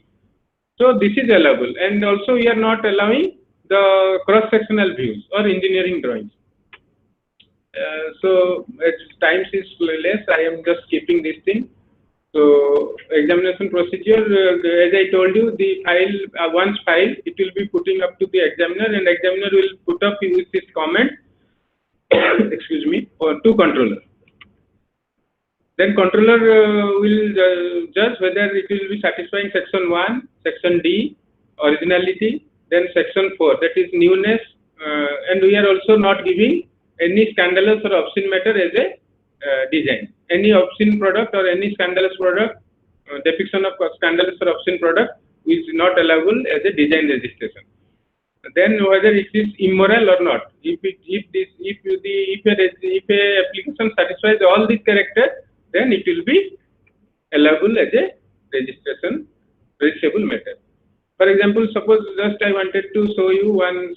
So this is allowable, and also we are not allowing the cross-sectional views or engineering drawings. So as time is less, I am just keeping this thing. So examination procedure, as I told you, the file, once filed, it will be putting up to the examiner, and examiner will put up with his comment, excuse me, to controller. Then controller will judge whether it will be satisfying section 1, section D, originality, then section 4, that is newness, and we are also not giving any scandalous or obscene matter as a design. Any obscene product or any scandalous product, depiction of scandalous or obscene product is not allowable as a design registration. Then whether it is immoral or not. If a application satisfies all these characters, then it will be allowable as a registrable matter. For example, suppose just I wanted to show you one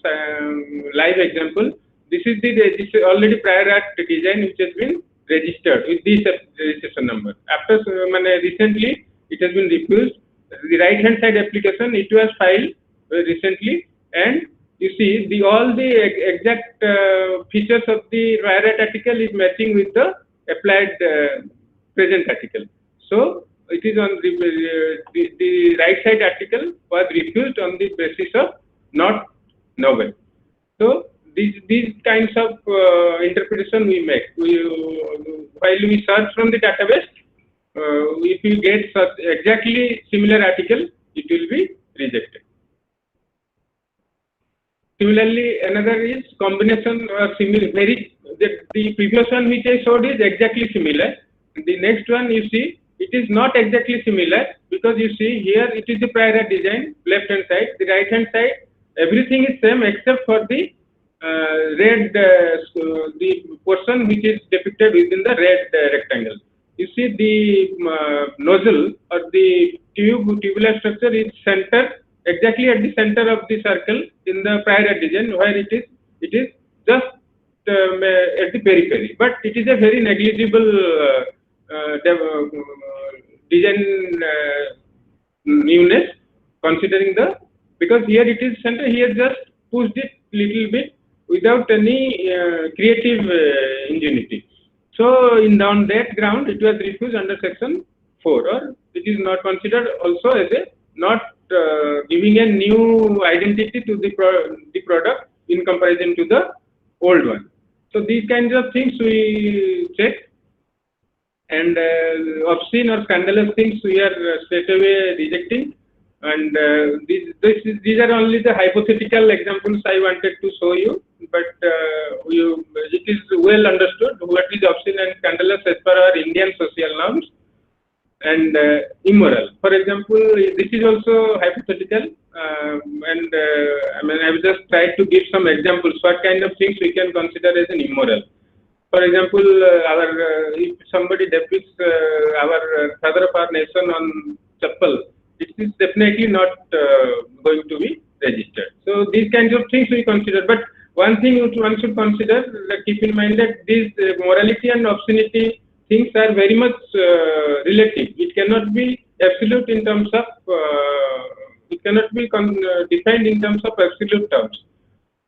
live example. This is the already prior art design which has been registered with this registration number. After recently it has been refused. The right hand side application, it was filed recently, and you see all the exact features of the prior art article is matching with the applied present article. So it is on the right side article was refused on the basis of not novel. So these kinds of interpretation we make. While we search from the database, if you get such exactly similar article, it will be rejected. Similarly, another is combination or similar. The previous one which I showed is exactly similar. The next one you see, it is not exactly similar, because you see here it is the prior art design, left hand side, the right hand side, everything is same except for the red, the portion which is depicted within the red rectangle. you see the nozzle or the tubular structure is centered exactly at the center of the circle in the prior design, where it is just at the periphery, but it is a very negligible design newness, considering because here it is center, here just pushed it little bit without any creative ingenuity. So on that ground it was refused under section 4, or it is not considered also as a not giving a new identity to the product in comparison to the old one. So these kinds of things we check, and obscene or scandalous things we are straight away rejecting. And these are only the hypothetical examples I wanted to show you, but it is well understood what is obscene and scandalous as per our Indian social norms, and immoral. For example, this is also hypothetical, and I mean, I will just try to give some examples what kind of things we can consider as an immoral. For example, if somebody depicts our father of our nation on chappal, it is definitely not going to be registered. So these kinds of things we consider. But one thing which one should consider, keep in mind that these morality and obscenity things are very much relative. It cannot be absolute in terms of, it cannot be defined in terms of absolute terms.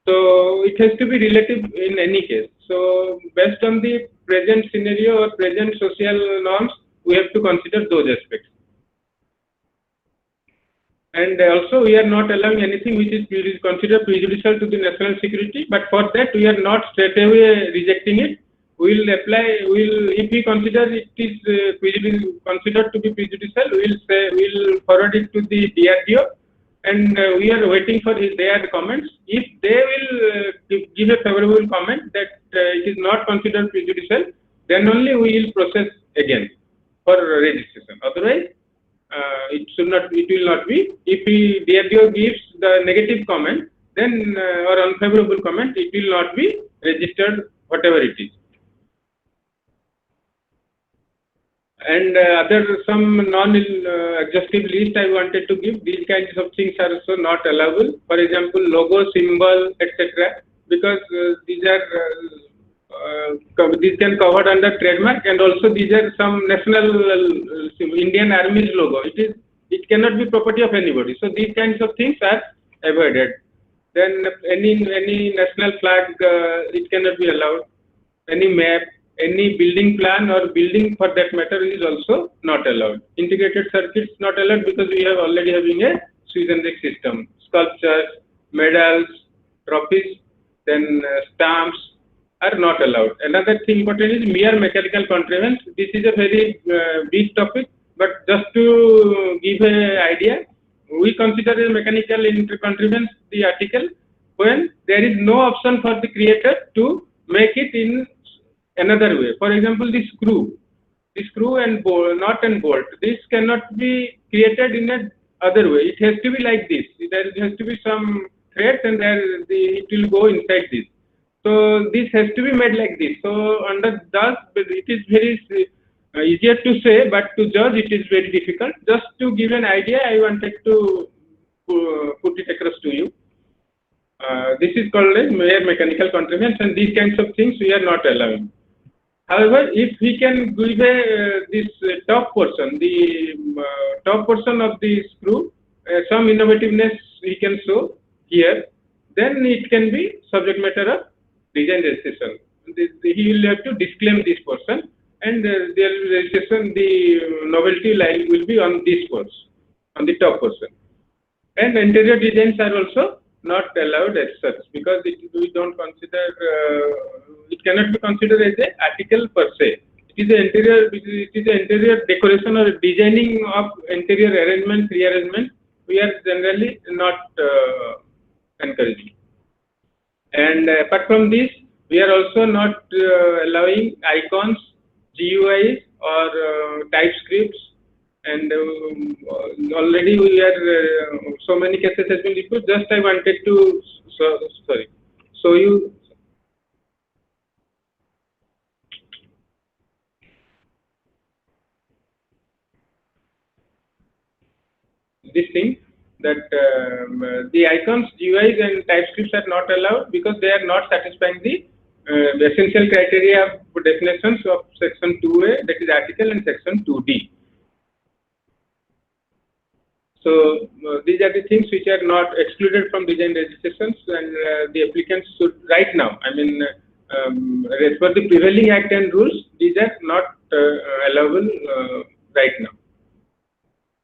So it has to be relative in any case. So based on the present scenario or present social norms, we have to consider those aspects. And also we are not allowing anything which is considered prejudicial to the national security, but for that we are not straight away rejecting it. We will apply, if we consider it is considered to be prejudicial, we will forward it to the DRDO, and we are waiting for their comments. If they will give a favorable comment that it is not considered prejudicial, then only we will process again for registration. Otherwise, it will not be. If DRDO gives the negative comment, then or unfavorable comment, it will not be registered, whatever it is. And some non-exhaustive list I wanted to give. These kinds of things are also not allowable. For example, logo, symbol, etc. Because these can covered under trademark, and also these are some national Indian Army's logo. It cannot be property of anybody. So these kinds of things are avoided. Then any national flag, it cannot be allowed. Any map, any building plan or building for that matter is also not allowed. Integrated circuits not allowed because we have already having a Swiss system. Sculptures, medals, trophies, then stamps are not allowed. Another thing important is mere mechanical contrivance. This is a very big topic, but just to give an idea, we consider a mechanical contrivance the article when there is no option for the creator to make it in another way. For example, the screw and bolt, nut and bolt, this cannot be created in a other way. It has to be like this. There has to be some threads, and it will go inside this. So this has to be made like this. So under thus, it is very easier to say, but to judge it is very difficult. Just to give an idea, I wanted to put it across to you. This is called as mere mechanical contrivance, and these kinds of things we are not allowing. However, if we can give this top portion, the top portion of the screw, some innovativeness we can show here, then it can be subject matter of design registration. He will have to disclaim this portion, and the registration, the novelty line will be on this portion, on the top portion. And interior designs are also not allowed as such, because we don't consider, it cannot be considered as an article per se. It is an interior decoration or designing of interior arrangement, rearrangement. We are generally not encouraging. And apart from this, we are also not allowing icons, GUIs or TypeScripts. And already we are so many cases has been reported. Just I wanted to show you. this thing that the icons, GUIs and TypeScripts are not allowed because they are not satisfying the essential criteria of definitions of section 2A, that is article, and section 2D. So these are the things which are not excluded from design registrations, and the applicants should right now, I mean, as per the prevailing act and rules, these are not allowable right now.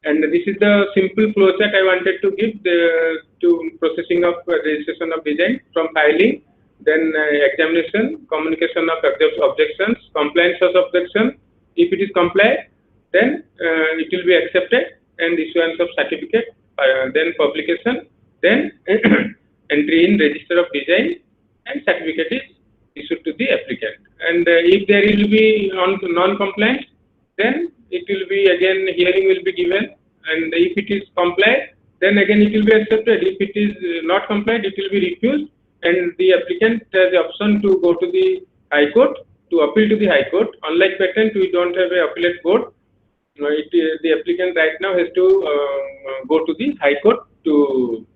And this is the simple flowchart I wanted to give to processing of registration of design, from filing, then examination, communication of objections, compliance of objection. If it is complied, then it will be accepted, and issuance of certificate, then publication, then entry in register of design, and certificate is issued to the applicant. And if there will be non-compliance, then it will be again hearing will be given, and if it is complied, then again it will be accepted. If it is not complied, it will be refused, and the applicant has the option to go to the High Court, to appeal to the High Court. Unlike patent, we don't have a appellate court. The applicant right now has to go to the High Court to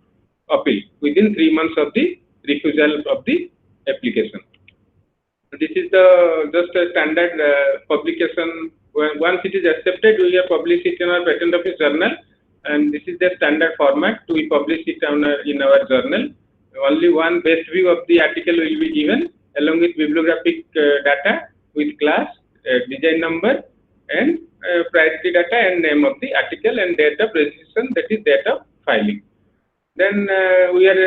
appeal within 3 months of the refusal of the application. This is just a standard publication. Once it is accepted, we have published it in our Patent Office journal, and this is the standard format. We publish it in our journal. Only one best view of the article will be given, along with bibliographic data, with class, design number, and priority data, and name of the article, and date of registration, that is date of filing. Then we are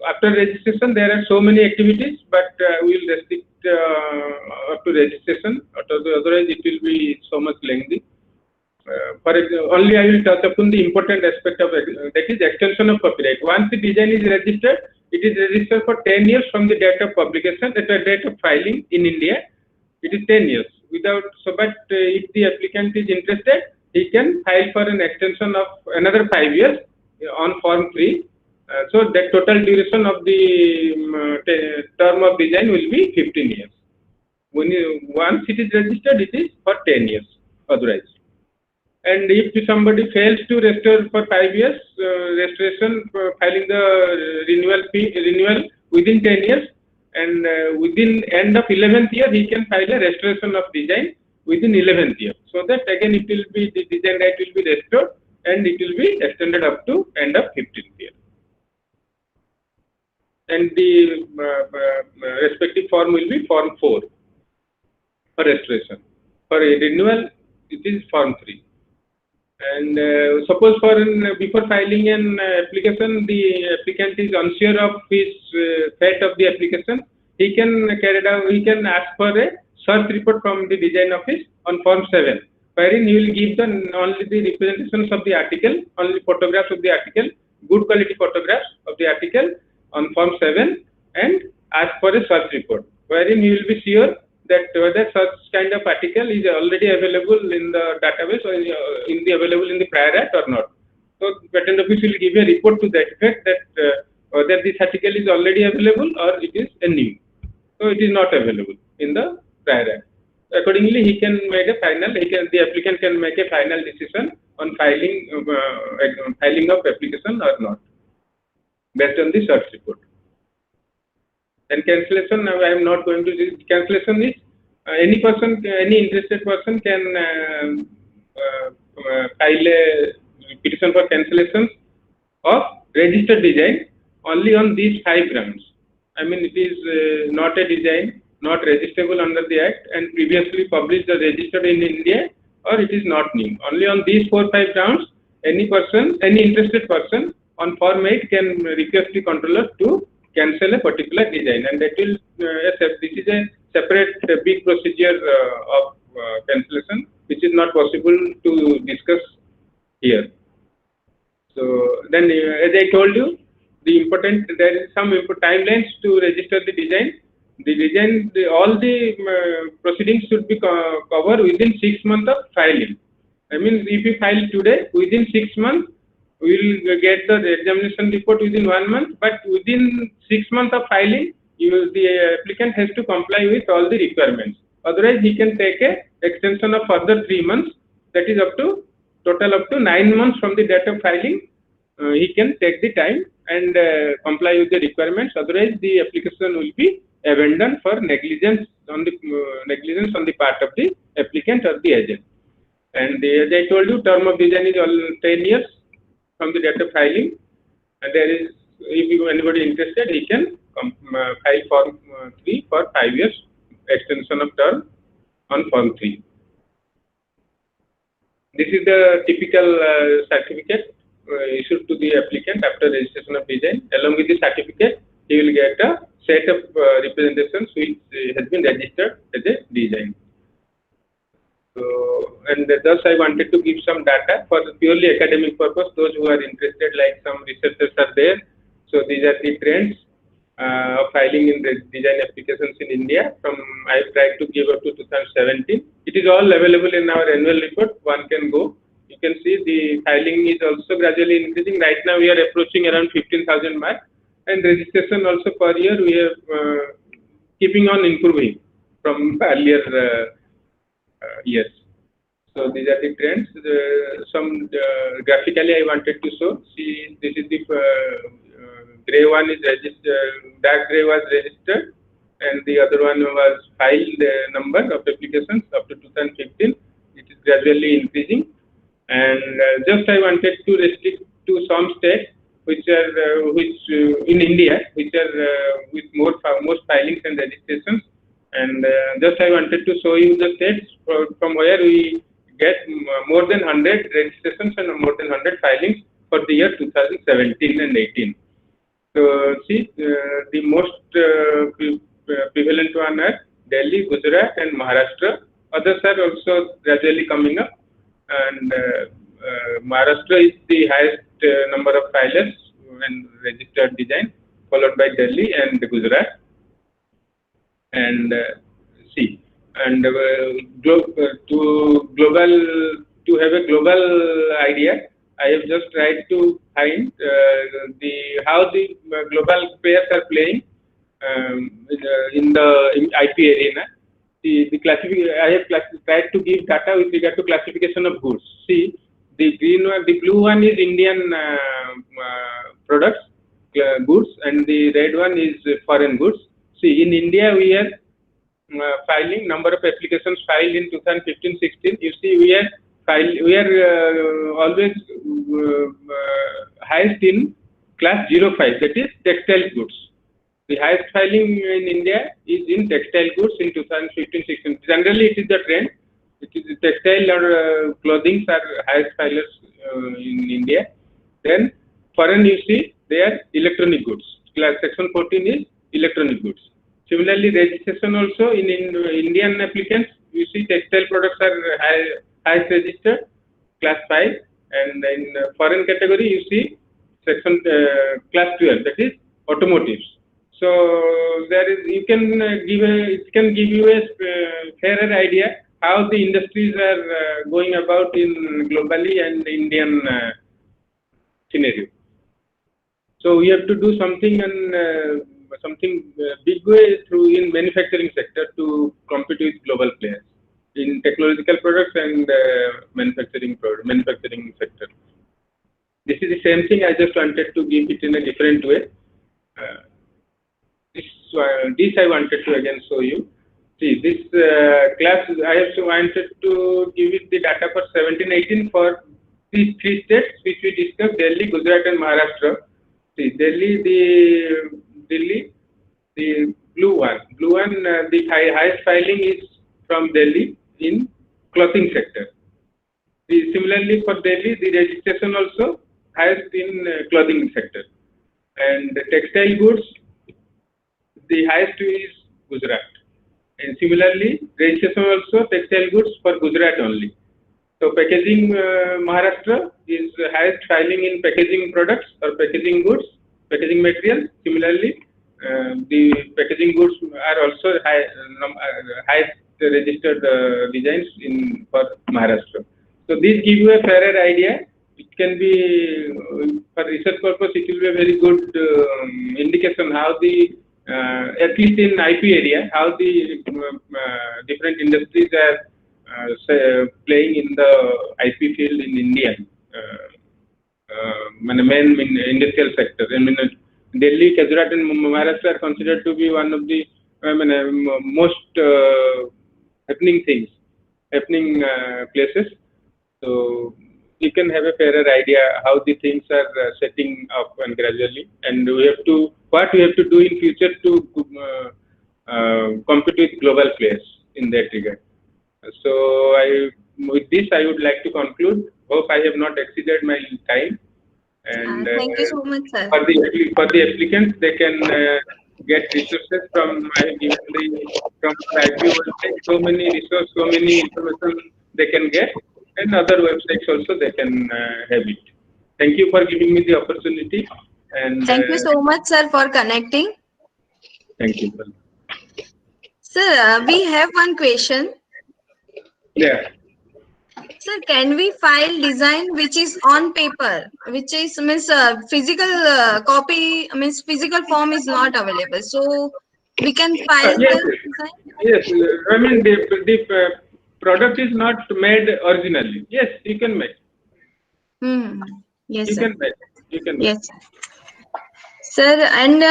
after registration, there are so many activities, but we will restrict up to registration. Otherwise, it will be so much lengthy. For example, only I will touch upon the important aspect of that is extension of copyright. Once the design is registered, it is registered for 10 years from the date of publication, at the date of filing in India. It is 10 years. But if the applicant is interested, he can file for an extension of another 5 years on Form 3. So the total duration of the term of design will be 15 years. Once it is registered, it is for 10 years otherwise. And if somebody fails to restore for 5 years, restoration filing the renewal within 10 years, and within end of 11th year, he can file a restoration of design within 11th year. So that again it will be, the design right will be restored, and it will be extended up to end of 15th year. And the respective form will be Form 4 for restoration. For a renewal, it is Form 3. And suppose before filing an application, the applicant is unsure of his fate of the application, he can ask for a search report from the design office on Form 7, wherein he will give only the representations of the article, only photographs of the article, good quality photographs of the article on Form 7, and ask for a search report, wherein he will be sure that whether such kind of article is already available in the database or available in the prior act or not. So Patent Office will give a report to that effect, that whether this article is already available or it is a new. So it is not available in the prior act. Accordingly, he can make a final. The applicant can make a final decision on filing of application or not, based on the search report. And cancellation, I am not going to do. Cancellation is any interested person can file a petition for cancellation of registered design only on these 5 grounds. I mean, it is not a design, not registrable under the Act, and previously published or registered in India, or it is not new. Only on these 4-5 grounds, any interested person on Form 8 can request the controller to cancel a particular design, and that will this is a separate big procedure of cancellation, which is not possible to discuss here. So then, as I told you, there is some timelines to register the design. All the proceedings should be covered within 6 months of filing. I mean, if you file today, within 6 months, we will get the examination report within 1 month, but within 6 months of filing, the applicant has to comply with all the requirements. Otherwise, he can take a extension of further 3 months, that is up to total up to 9 months from the date of filing. He can take the time and comply with the requirements. Otherwise, the application will be abandoned for negligence on the part of the applicant or the agent. And as I told you, term of design is all 10 years from the date of filing. And there is, if anybody interested, he can file Form 3 for 5 years extension of term on Form 3. This is the typical certificate issued to the applicant after registration of design. Along with the certificate, he will get a set of representations which has been registered as a design. So, and thus I wanted to give some data for purely academic purpose. Those who are interested, like some researchers are there. So these are the trends of filing in the design applications in India. From I tried to give up to 2017. It is all available in our annual report. One can go. You can see the filing is also gradually increasing. Right now we are approaching around 15,000 mark, and registration also per year we are keeping on improving from earlier years. So these are the trends. Some graphically I wanted to show. See, this is the gray one is registered, dark gray was registered, and the other one was filed number of applications up to 2015. It is gradually increasing. And just I wanted to restrict to some states which are in India, which are with most filings and registrations. And just I wanted to show you the states from where we get more than 100 registrations and more than 100 filings for the year 2017 and 18. So see, the most prevalent one are Delhi, Gujarat, and Maharashtra. Others are also gradually coming up. And Maharashtra is the highest number of filers and registered design, followed by Delhi and Gujarat. And see, and to have a global idea, I have just tried to find how the global players are playing in the IP arena. I have tried to give data with regard to classification of goods. See, the blue one is Indian products, goods, and the red one is foreign goods. See, in India we are filing number of applications filed in 2015-16. You see, we are always highest in class 05, that is textile goods. The highest filing in India is in textile goods in 2015-16. Generally, it is the trend. It is textile or clothing are highest filers in India. Then foreign, you see, they are electronic goods. Class section 14 is electronic goods. Similarly, registration also in Indian applicants, you see textile products are highest registered, class 5, and in foreign category, you see section class 12, that is automotives. So there is, it can give you a fairer idea how the industries are going about in globally and Indian scenario. So we have to do something and something big way in manufacturing sector to compete with global players in technological products and manufacturing sector. This is the same thing. I just wanted to give it in a different way. This I wanted to again show you. See, this class I have wanted to give it the data for 17-18 for these three states which we discussed: Delhi, Gujarat, and Maharashtra. See, Delhi, the blue one, the highest filing is from Delhi in clothing sector. Similarly, for Delhi, the registration also highest in clothing sector, and the textile goods, the highest is Gujarat. And similarly, registration also textile goods for Gujarat only. So packaging, Maharashtra is highest filing in packaging products or packaging goods, packaging materials. Similarly, the packaging goods are also highest registered designs for Maharashtra. So these give you a fairer idea. It can be, for research purpose, it will be a very good indication how the, at least in IP area, how the different industries are playing in the IP field in India. Main industrial sector. I mean, Delhi, Gujarat, and Maharashtra are considered to be one of the most happening places. So you can have a fairer idea how the things are setting up and gradually, and what we have to do in future to compete with global players in that regard. So with this I would like to conclude. Hope I have not exceeded my time. And thank you so much, sir. For the applicants, they can get resources from I have given from IP website. So many resources, so many information they can get, and other websites also they can have it. Thank you for giving me the opportunity. And thank you so much, sir, for connecting. Thank you. Sir, we have one question. Yeah. Sir, can we file design which is on paper, which is means physical copy, means physical form is not available, so we can file Yes, the design? yes. I mean the product is not made originally. Yes, you can make. Yes, You sir. can make. You can make. Yes, sir. And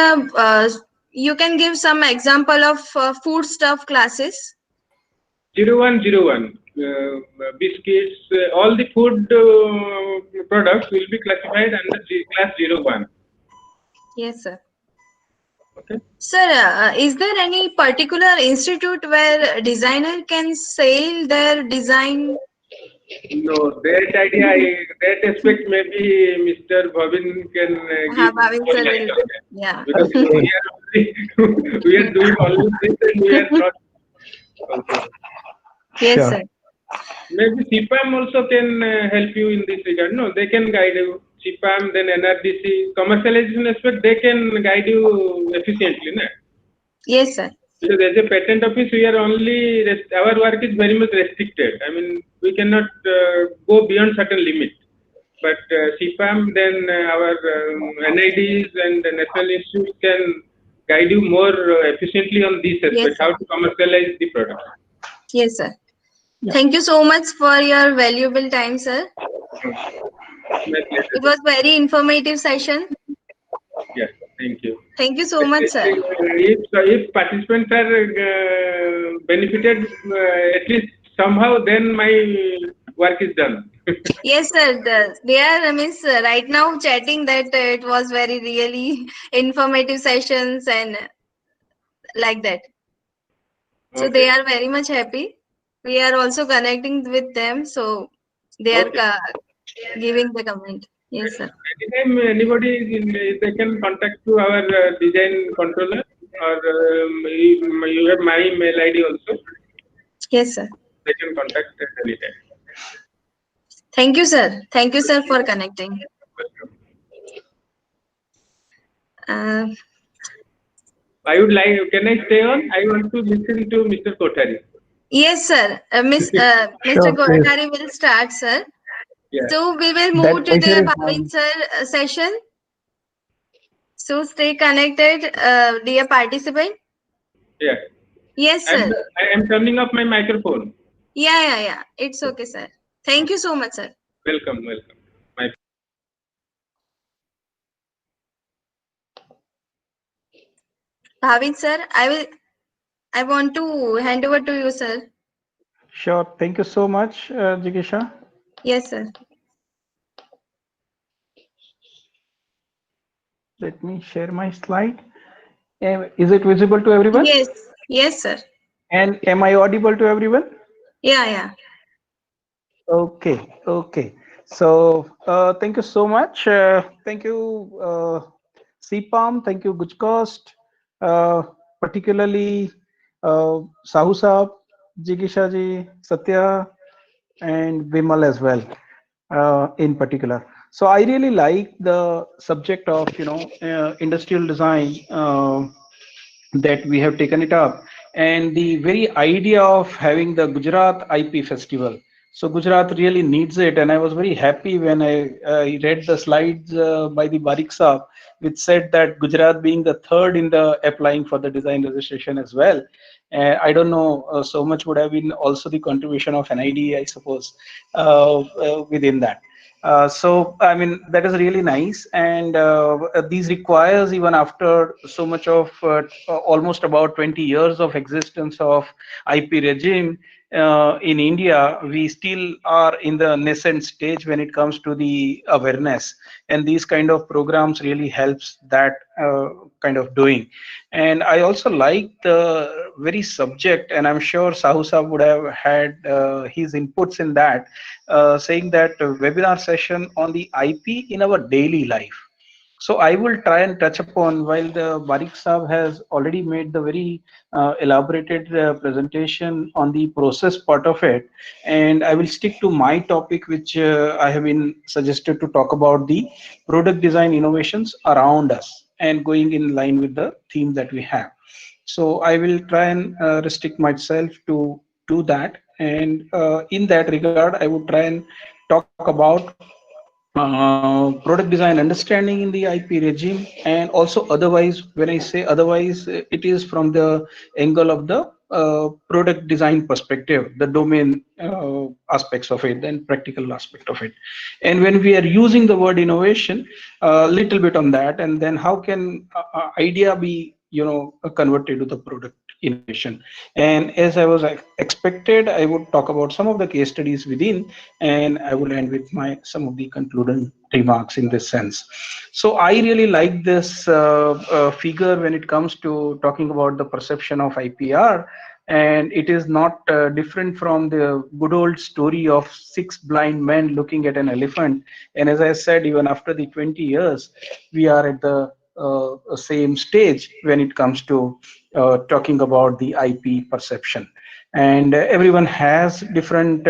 you can give some example of food stuff classes. 0101 biscuits, all the food products will be classified under class 01. Yes, sir. Okay. Sir, is there any particular institute where designer can sell their design? No, that idea, that aspect maybe Mr. Bhavin can give. Bhavin sir light will- on that. Yeah. Because we are doing only this and we are not. Also. Yes, Sure. sir. Maybe CPAM also can help you in this regard. No, they can guide you. CPAM, then NRDC, commercialization aspect, they can guide you efficiently. Na? Yes, sir. Because as a patent office, we are only, our work is very much restricted. I mean, we cannot go beyond certain limit. But CPAM, then our NIDs and the National Institute can guide you more efficiently on this aspect, Yes, sir. how to commercialize the product. Yes, sir. Yeah. Thank you so much for your valuable time, sir. My pleasure. It was very informative session. Yeah, thank you. Thank you so much, sir. If participants are benefited at least somehow, then my work is done. Yes, sir. They are means right now chatting that it was very really informative sessions and like that. So they are very much happy. We are also connecting with them, so they are giving the comment. Yes, sir. Anytime anybody they can contact to our design controller, or you have my mail ID also. Yes, sir. They can contact at any time. Thank you, sir. Thank you, sir, for connecting. I would like. Can I stay on? I want to listen to Mr. Kothari. Yes, sir. Mr. Sure, Kothari will start, sir. Yeah. So we will move That to the pleasure is Bhavin sir session. So stay connected, dear participant. Yeah. Yes, sir. I am turning off my microphone. Yeah. It's okay, sir. Thank you so much, sir. Welcome. My Bhavin sir, I want to hand over to you, sir. Sure. Thank you so much, Jigisha. Yes, sir. Let me share my slide. Is it visible to everyone? Yes, sir. And am I audible to everyone? Yeah. Okay. So thank you so much. Thank you, CPAM. Thank you, GUJCOST. Particularly Sahu Saab, Jigisha ji, Satya, and Vimal as well, in particular. So I really like the subject of industrial design that we have taken it up, and the very idea of having the Gujarat IP Festival. So Gujarat really needs it, and I was very happy when I read the slides by the Barik Saab, which said that Gujarat being the third in the applying for the design registration as well. I don't know, so much would have been also the contribution of NID, I suppose, within that. So I mean, that is really nice, and these requires, even after so much of almost about 20 years of existence of IP regime in India, we still are in the nascent stage when it comes to the awareness, and these kind of programs really helps that kind of doing. And I also like the very subject, and I'm sure Sahu Saab would have had his inputs in that, saying that webinar session on the IP in our daily life. So I will try and touch upon, while the Barik Saab has already made the very elaborated presentation on the process part of it, and I will stick to my topic, which I have been suggested to talk about the product design innovations around us, and going in line with the theme that we have. So I will try and restrict myself to do that, and in that regard, I would try and talk about product design understanding in the IP regime, and also otherwise. When I say otherwise, it is from the angle of the product design perspective, the domain aspects of it, then practical aspect of it. And when we are using the word innovation, a little bit on that, and then how can idea be, you know, converted to the product innovation. And as I was expected, I would talk about some of the case studies within, and I will end with my some of the concluding remarks in this sense. So I really like this figure when it comes to talking about the perception of IPR, and it is not different from the good old story of 6 blind men looking at an elephant. And as I said, even after the 20 years, we are at the same stage when it comes to talking about the IP perception. And everyone has different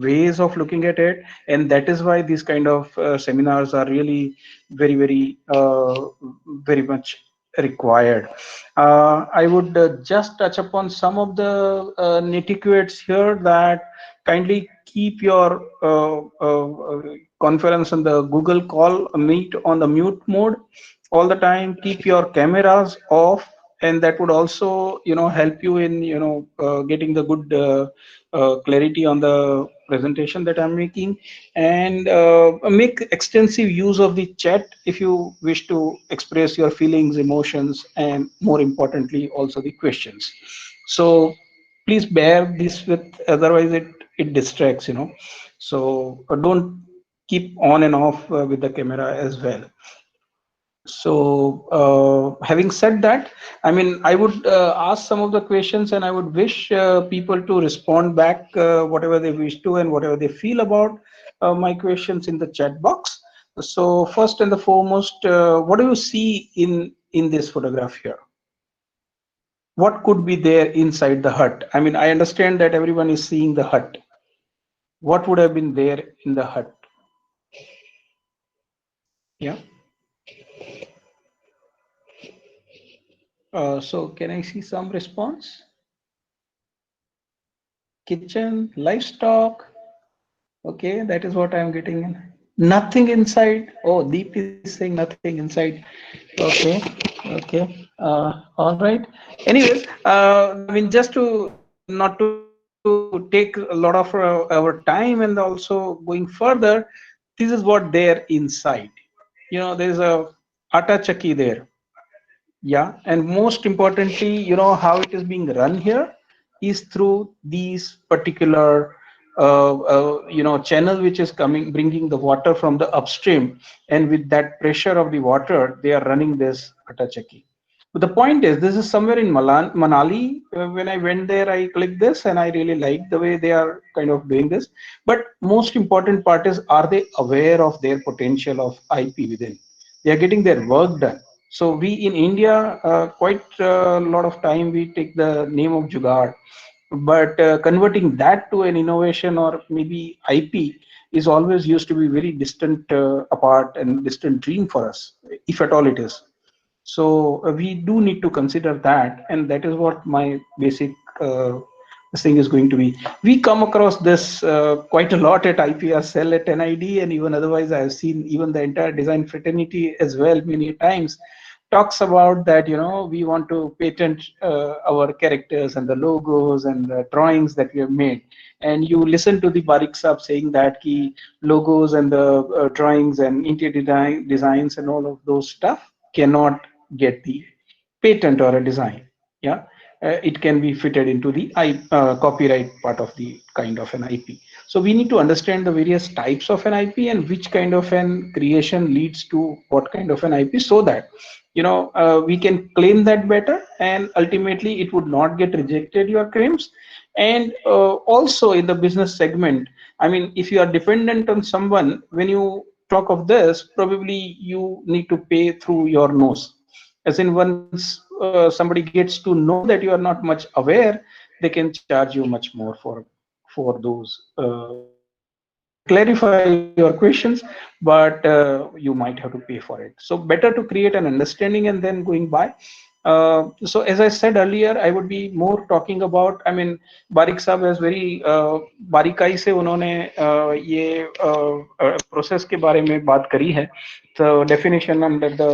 ways of looking at it, and that is why these kind of seminars are really very much required. I would just touch upon some of the nitty-gritties here, that kindly keep your conference on the Google call meet on the mute mode all the time. Keep your cameras off, and that would also, you know, help you in, you know, getting the good clarity on the presentation that I'm making. And make extensive use of the chat if you wish to express your feelings, emotions, and more importantly also the questions. So please bear this with, otherwise it distracts, you know. So don't keep on and off with the camera as well. So having said that, I mean, I would ask some of the questions, and I would wish people to respond back whatever they wish to and whatever they feel about my questions in the chat box. So first and the foremost, what do you see in this photograph here? What could be there inside the hut? I mean, I understand that everyone is seeing the hut. What would have been there in the hut? Yeah. So can I see some response? Kitchen, livestock. Okay, that is what I'm getting in. Nothing inside. Oh, Deep is saying nothing inside. Okay, okay. All right. Anyways, I mean, just to not to take a lot of our time, and also going further, this is what there inside. You know, there's a atta chakki there. Yeah, and most importantly, you know, how it is being run here is through these particular you know, channel which is coming, bringing the water from the upstream, and with that pressure of the water they are running this atta chakki. But the point is, this is somewhere in Manali. When I went there, I clicked this, and I really like the way they are kind of doing this. But most important part is, are they aware of their potential of IP within? They are getting their work done. So we in India, quite a lot of time we take the name of Jugaad, but converting that to an innovation or maybe IP is always used to be very distant apart and distant dream for us, if at all it is. So we do need to consider that, and that is what my basic thing is going to be. We come across this quite a lot at IPR cell, at NID, and even otherwise I have seen even the entire design fraternity as well many times talks about that, we want to patent our characters and the logos and the drawings that we have made. And you listen to the Barik Saab saying that key logos and the drawings and interior designs and all of those stuff cannot get the patent or a design. Yeah, it can be fitted into the copyright part of the kind of an IP. So we need to understand the various types of an IP and which kind of an creation leads to what kind of an IP, so that we can claim that better, and ultimately it would not get rejected, your claims. And also in the business segment, I mean, if you are dependent on someone, when you talk of this, probably you need to pay through your nose. As in, once somebody gets to know that you are not much aware, they can charge you much more for those they can clarify your questions, but you might have to pay for it. So better to create an understanding and then going by. So as I said earlier, I would be more talking about, I mean, Barik Saab has very बारीकाई से उन्होंने ये process के बारे में बात करी है. The definition under the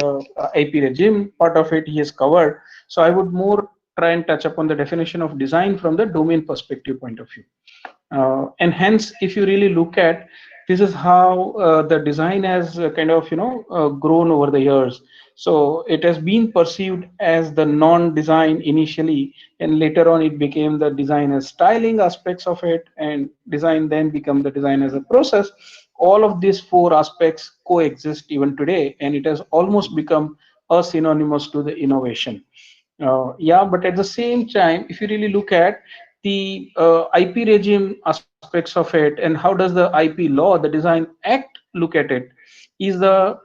IP regime part of it he has covered. So I would more try and touch upon the definition of design from the domain perspective point of view. And hence, if you really look at, this is how the design has kind of grown over the years. So it has been perceived as the non-design initially, and later on it became the design as styling aspects of it, and design then become the design as a process. All of these four aspects coexist even today, and it has almost become a synonymous to the innovation. Yeah, but at the same time, if you really look at the IP regime aspects of it, and how does the IP law, the Design Act, look at it, is the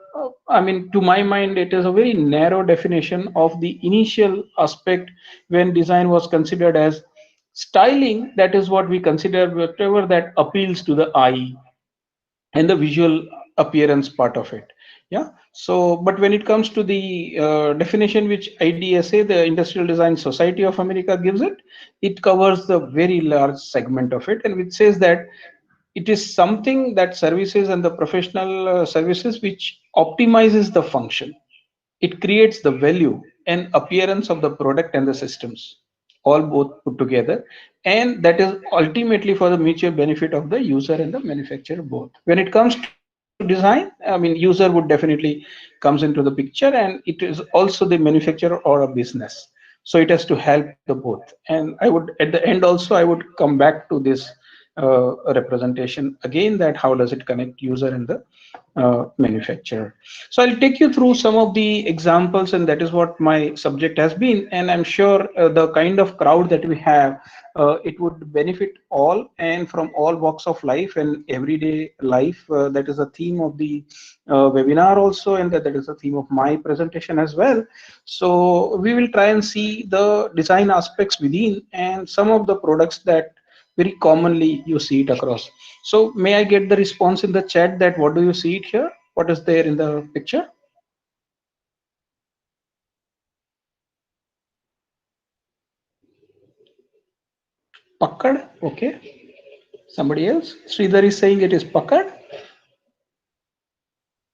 I mean, to my mind, it is a very narrow definition of the initial aspect when design was considered as styling. That is what we consider, whatever that appeals to the eye and the visual appearance part of it. Yeah. So, but when it comes to the definition which IDSA, the Industrial Design Society of America, gives it, it covers the very large segment of it, and which says that it is something that services and the professional services which optimizes the function. It creates the value and appearance of the product and the systems, all both put together, and that is ultimately for the mutual benefit of the user and the manufacturer both. When it comes to design, I mean, user would definitely comes into the picture, and it is also the manufacturer or a business. So it has to help the both. And I would, at the end also, I would come back to this representation again, that how does it connect user and the manufacturer. So I'll take you through some of the examples, and that is what my subject has been. And I'm sure the kind of crowd that we have, it would benefit all and from all walks of life and everyday life. That is a theme of the webinar also, and that is a theme of my presentation as well. So we will try and see the design aspects within and some of the products that very commonly you see it across. So may I get the response in the chat that what do you see it here? What is there in the picture? Pakkad, okay. Somebody else? Sridhar is saying it is Pakkad.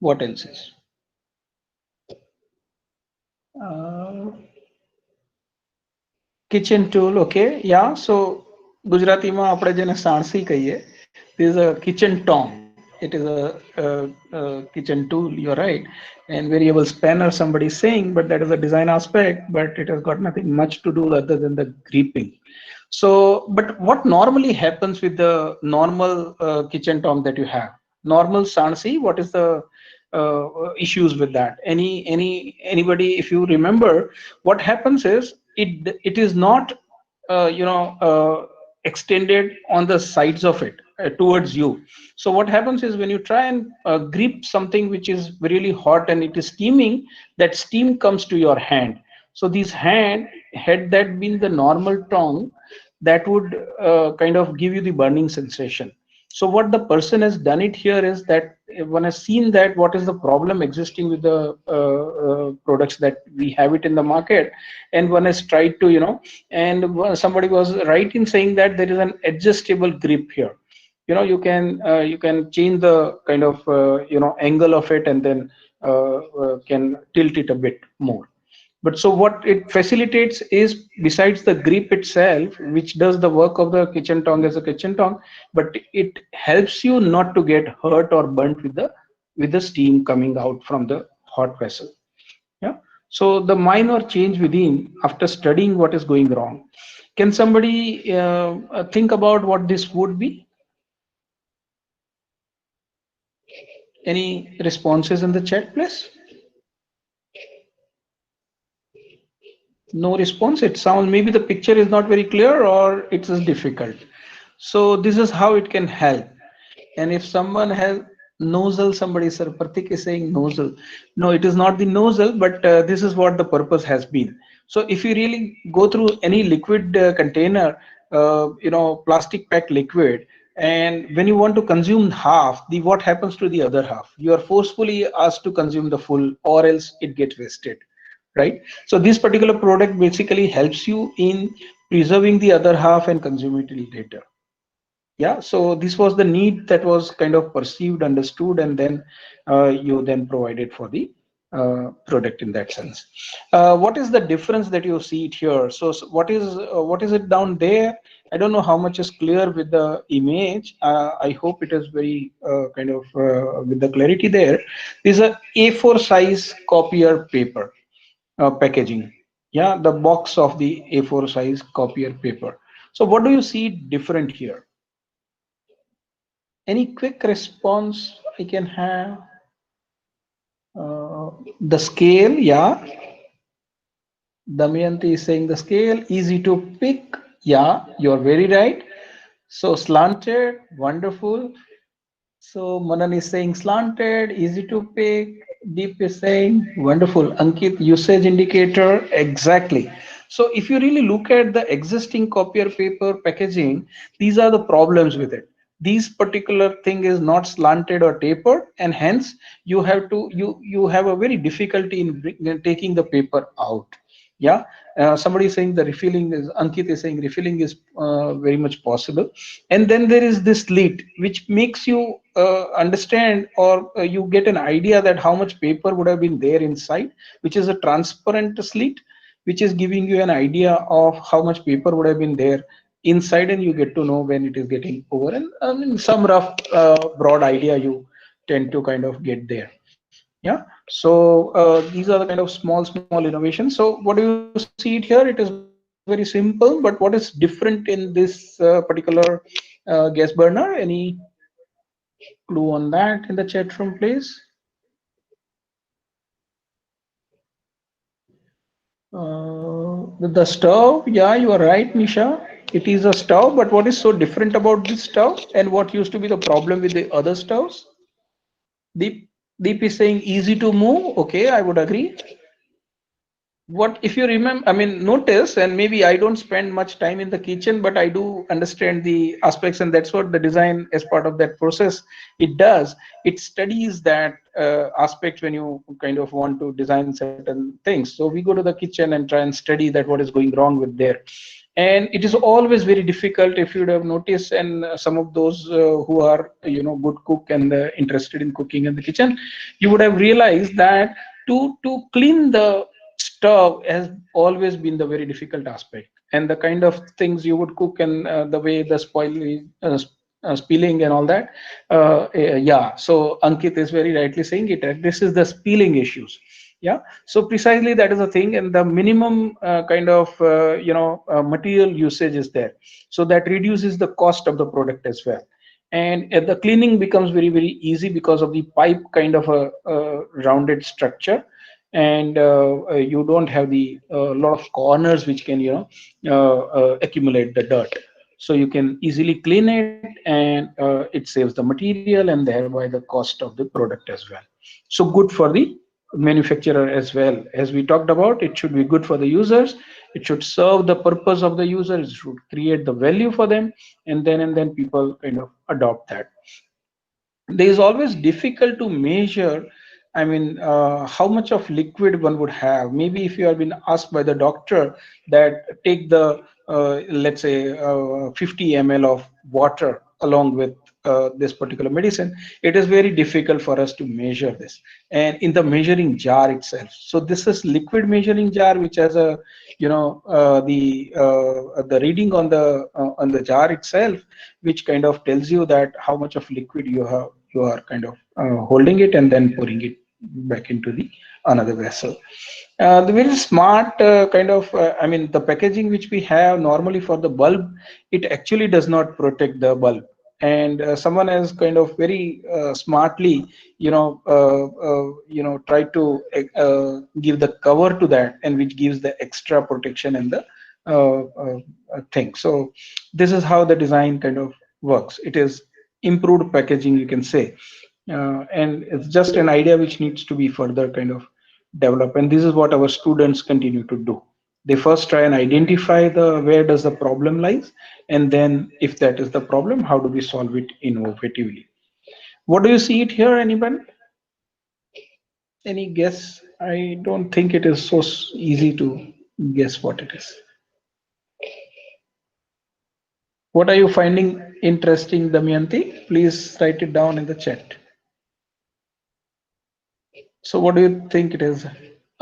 What else is? Kitchen tool, okay. Yeah, so Gujarati ma apne jene sarsi kahiye. This is a kitchen tong. It is a kitchen tool, you're right. And variable spanner, somebody is saying, but that is a design aspect, but it has got nothing much to do other than the gripping. So, but what normally happens with the normal kitchen tong that you have? Normal sarsi, what is the issues with that? Anybody, if you remember, what happens is it is not extended on the sides of it towards you. So what happens is when you try and grip something which is really hot and it is steaming, that steam comes to your hand. So this hand, had that been the normal tongue, that would kind of give you the burning sensation. So what the person has done it here is that one has seen that what is the problem existing with the products that we have it in the market, and one has tried to and somebody was right in saying that there is an adjustable grip here. You can change the kind of angle of it, and then can tilt it a bit more. But so what it facilitates is, besides the grip itself, which does the work of the kitchen tongue as a kitchen tongue, but it helps you not to get hurt or burnt with the steam coming out from the hot vessel. Yeah. So the minor change within, after studying what is going wrong, can somebody think about what this would be? Any responses in the chat, please? No response. It sounds maybe the picture is not very clear or it is difficult. So this is how it can help. And if someone has nozzle, somebody, Sir Pratik is saying nozzle. No, it is not the nozzle, but this is what the purpose has been. So if you really go through any liquid container, plastic packed liquid, and when you want to consume half, what happens to the other half? You are forcefully asked to consume the full, or else it gets wasted, right? So this particular product basically helps you in preserving the other half and consume it later. Yeah, so this was the need that was kind of perceived, understood, and then you then provided for the product in that sense. What is the difference that you see it here? So, what is it down there? I don't know how much is clear with the image. I hope it is very kind of with the clarity there. This is a A4 size copier paper packaging. Yeah, the box of the A4 size copier paper. So what do you see different here? Any quick response I can have? The scale, yeah. Damayanti is saying the scale, easy to pick. Yeah, you're very right. So slanted, wonderful. So Manan is saying slanted, easy to pick. Deep is saying wonderful. Ankit, usage indicator, exactly. So if you really look at the existing copier paper packaging, these are the problems with it. These particular thing is not slanted or tapered, and hence you have to you have a very difficulty in taking the paper out. Yeah, somebody is saying the refilling is, Ankit is saying refilling is very much possible. And then there is this slit which makes you understand, or you get an idea that how much paper would have been there inside, which is a transparent slit which is giving you an idea of how much paper would have been there inside, and you get to know when it is getting over, and some rough broad idea you tend to kind of get there. Yeah, so these are the kind of small innovations. So what do you see it here? It is very simple, but what is different in this particular gas burner? Any clue on that in the chat room, please? The stove, yeah, you are right, Nisha. It is a stove, but what is so different about this stove, and what used to be the problem with the other stoves? Deep is saying easy to move. Okay, I would agree. What if you remember, I mean, notice, and maybe I don't spend much time in the kitchen, but I do understand the aspects, and that's what the design, as part of that process, it does. It studies that aspect when you kind of want to design certain things. So we go to the kitchen and try and study that what is going wrong with there. And it is always very difficult, if you would have noticed, and some of those who are good cook and interested in cooking in the kitchen, you would have realized that to clean the stove has always been the very difficult aspect, and the kind of things you would cook, and the way the spilling and all that. Yeah, so Ankit is very rightly saying it. This is the spilling issues. Yeah, so precisely that is the thing, and the minimum kind of material usage is there, so that reduces the cost of the product as well. And the cleaning becomes very easy because of the pipe kind of a rounded structure, and you don't have the lot of corners which can accumulate the dirt. So you can easily clean it, and it saves the material and thereby the cost of the product as well. So good for the manufacturer as well. As we talked about, it should be good for the users. It should serve the purpose of the user. It should create the value for them, and then people kind of adopt that. There is always difficult to measure, I mean, how much of liquid one would have. Maybe if you have been asked by the doctor that take the let's say 50 ml of water along with this particular medicine, it is very difficult for us to measure this. And in the measuring jar itself, so this is liquid measuring jar, which has a, the reading on the jar itself, which kind of tells you that how much of liquid you are kind of holding it and then pouring it back into the another vessel. The very smart I mean, the packaging which we have normally for the bulb, it actually does not protect the bulb. And someone has kind of very smartly, tried to give the cover to that, and which gives the extra protection in the thing. So this is how the design kind of works. It is improved packaging, you can say. And it's just an idea which needs to be further kind of developed. And this is what our students continue to do. They first try and identify the where does the problem lies, and then if that is the problem, how do we solve it innovatively. What do you see it here, anyone? Any guess? I don't think it is so easy to guess what it is. What are you finding interesting, Damayanti? Please write it down in the chat. So what do you think it is?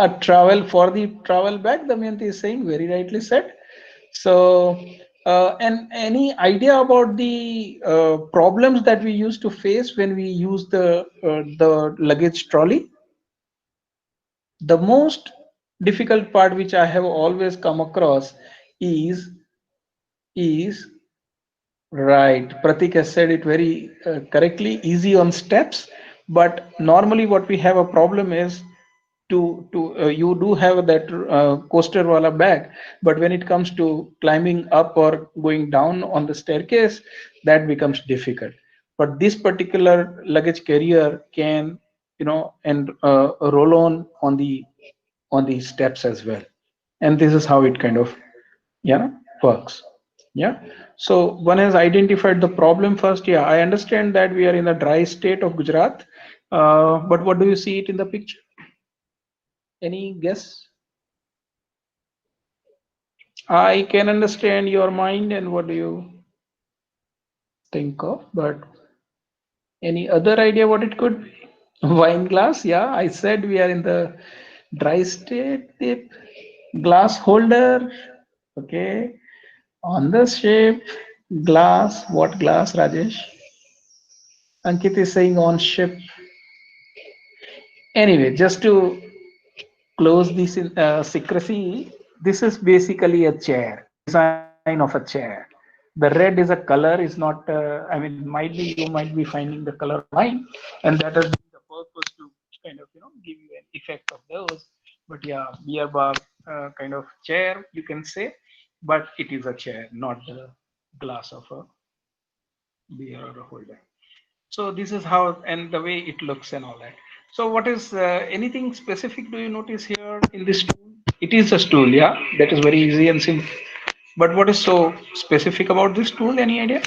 A travel for the travel bag, Damayanti is saying, very rightly said. So, and any idea about the problems that we used to face when we use the luggage trolley? The most difficult part which I have always come across is right. Pratik has said it very correctly, easy on steps. But normally what we have a problem is you do have that coaster wala bag, but when it comes to climbing up or going down on the staircase, that becomes difficult. But this particular luggage carrier can, and roll on the steps as well. And this is how it kind of, works. Yeah. So one has identified the problem first. Yeah, I understand that we are in a dry state of Gujarat, but what do you see it in the picture? Any guess? I can understand your mind and what do you think of, but any other idea what it could be? Wine glass? Yeah, I said we are in the dry state. Glass holder. Okay. On the shape, glass. What glass, Rajesh? Ankit is saying on ship. Anyway, just to close this in secrecy, this is basically a chair, design of a chair. The red is a color, is not, I mean, you might be finding the color of wine, and that has been the purpose to kind of, give you an effect of those. But yeah, beer bar kind of chair, you can say, but it is a chair, not the glass of a beer or a holder. So this is how, and the way it looks and all that. So what is anything specific do you notice here in this tool? It is a stool, yeah, that is very easy and simple. But what is so specific about this tool? Any idea?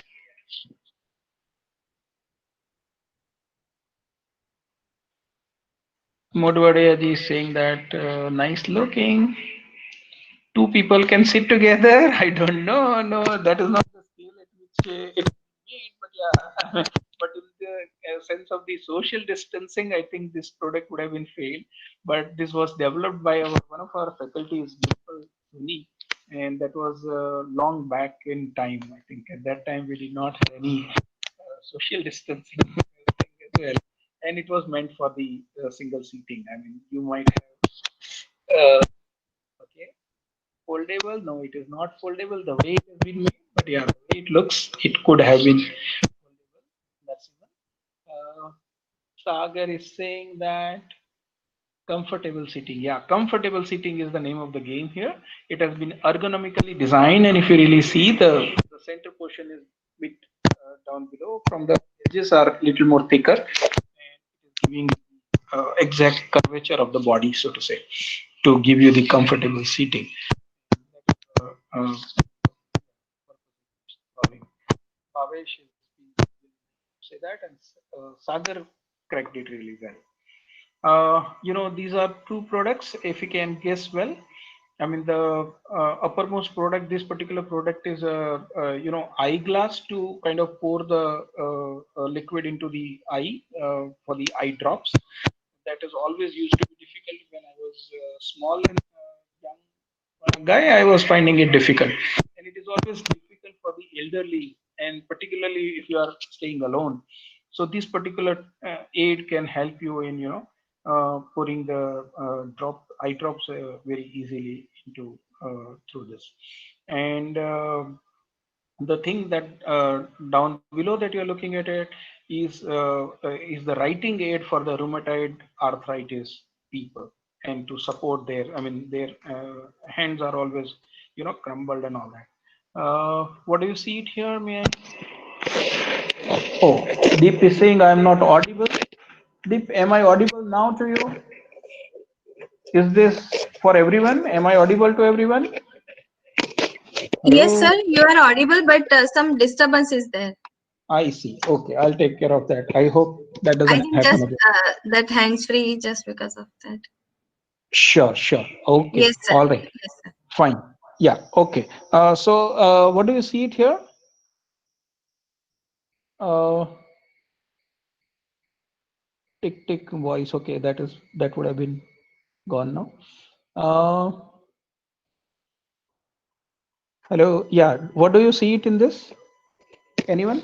Modvadeyaji is saying that nice looking. Two people can sit together. I don't know. No, that is not the scale at which it is made. But yeah, but in the sense of the social distancing, I think this product would have been failed. But this was developed by one of our faculties, and that was long back in time. I think at that time we did not have any social distancing thing as well, and it was meant for the single seating. I mean, you might have okay, foldable. No, it is not foldable the way it has been made, but yeah, the way it looks, it could have been foldable. That's one. Sagar is saying that comfortable seating. Yeah, comfortable seating is the name of the game here. It has been ergonomically designed, and if you really see, the center portion is bit down below. From the edges are a little more thicker, and it is giving exact curvature of the body, so to say, to give you the comfortable seating. Bhavesh say that, and Sagar correct it really well. These are two products, if you can guess well. I mean, the uppermost product, this particular product is a, eyeglass to kind of pour the liquid into the eye for the eye drops. That is always used to be difficult when I was small and young guy. I was finding it difficult, and it is always difficult for the elderly, and particularly if you are staying alone. So this particular aid can help you in pouring the eye drops very easily into through this. And the thing that down below that you're looking at it is the writing aid for the rheumatoid arthritis people, and to support their, I mean, their hands are always crumbled and all that. What do you see it here? May I? Oh, Deep is saying I am not audible. Deep, am I audible now to you? Is this for everyone? Am I audible to everyone? Yes, Hello? sir, you are audible, but some disturbance is there. I see. Okay, I'll take care of that. I hope that I doesn't think happen just again. that hands free just because of that. Sure, sure. Okay. Yes, sir. All right. Yes, sir. Fine. Yeah. Okay. What do you see it here? Tick tick voice. Okay, that would have been gone now. Hello. Yeah. What do you see it in this? Anyone?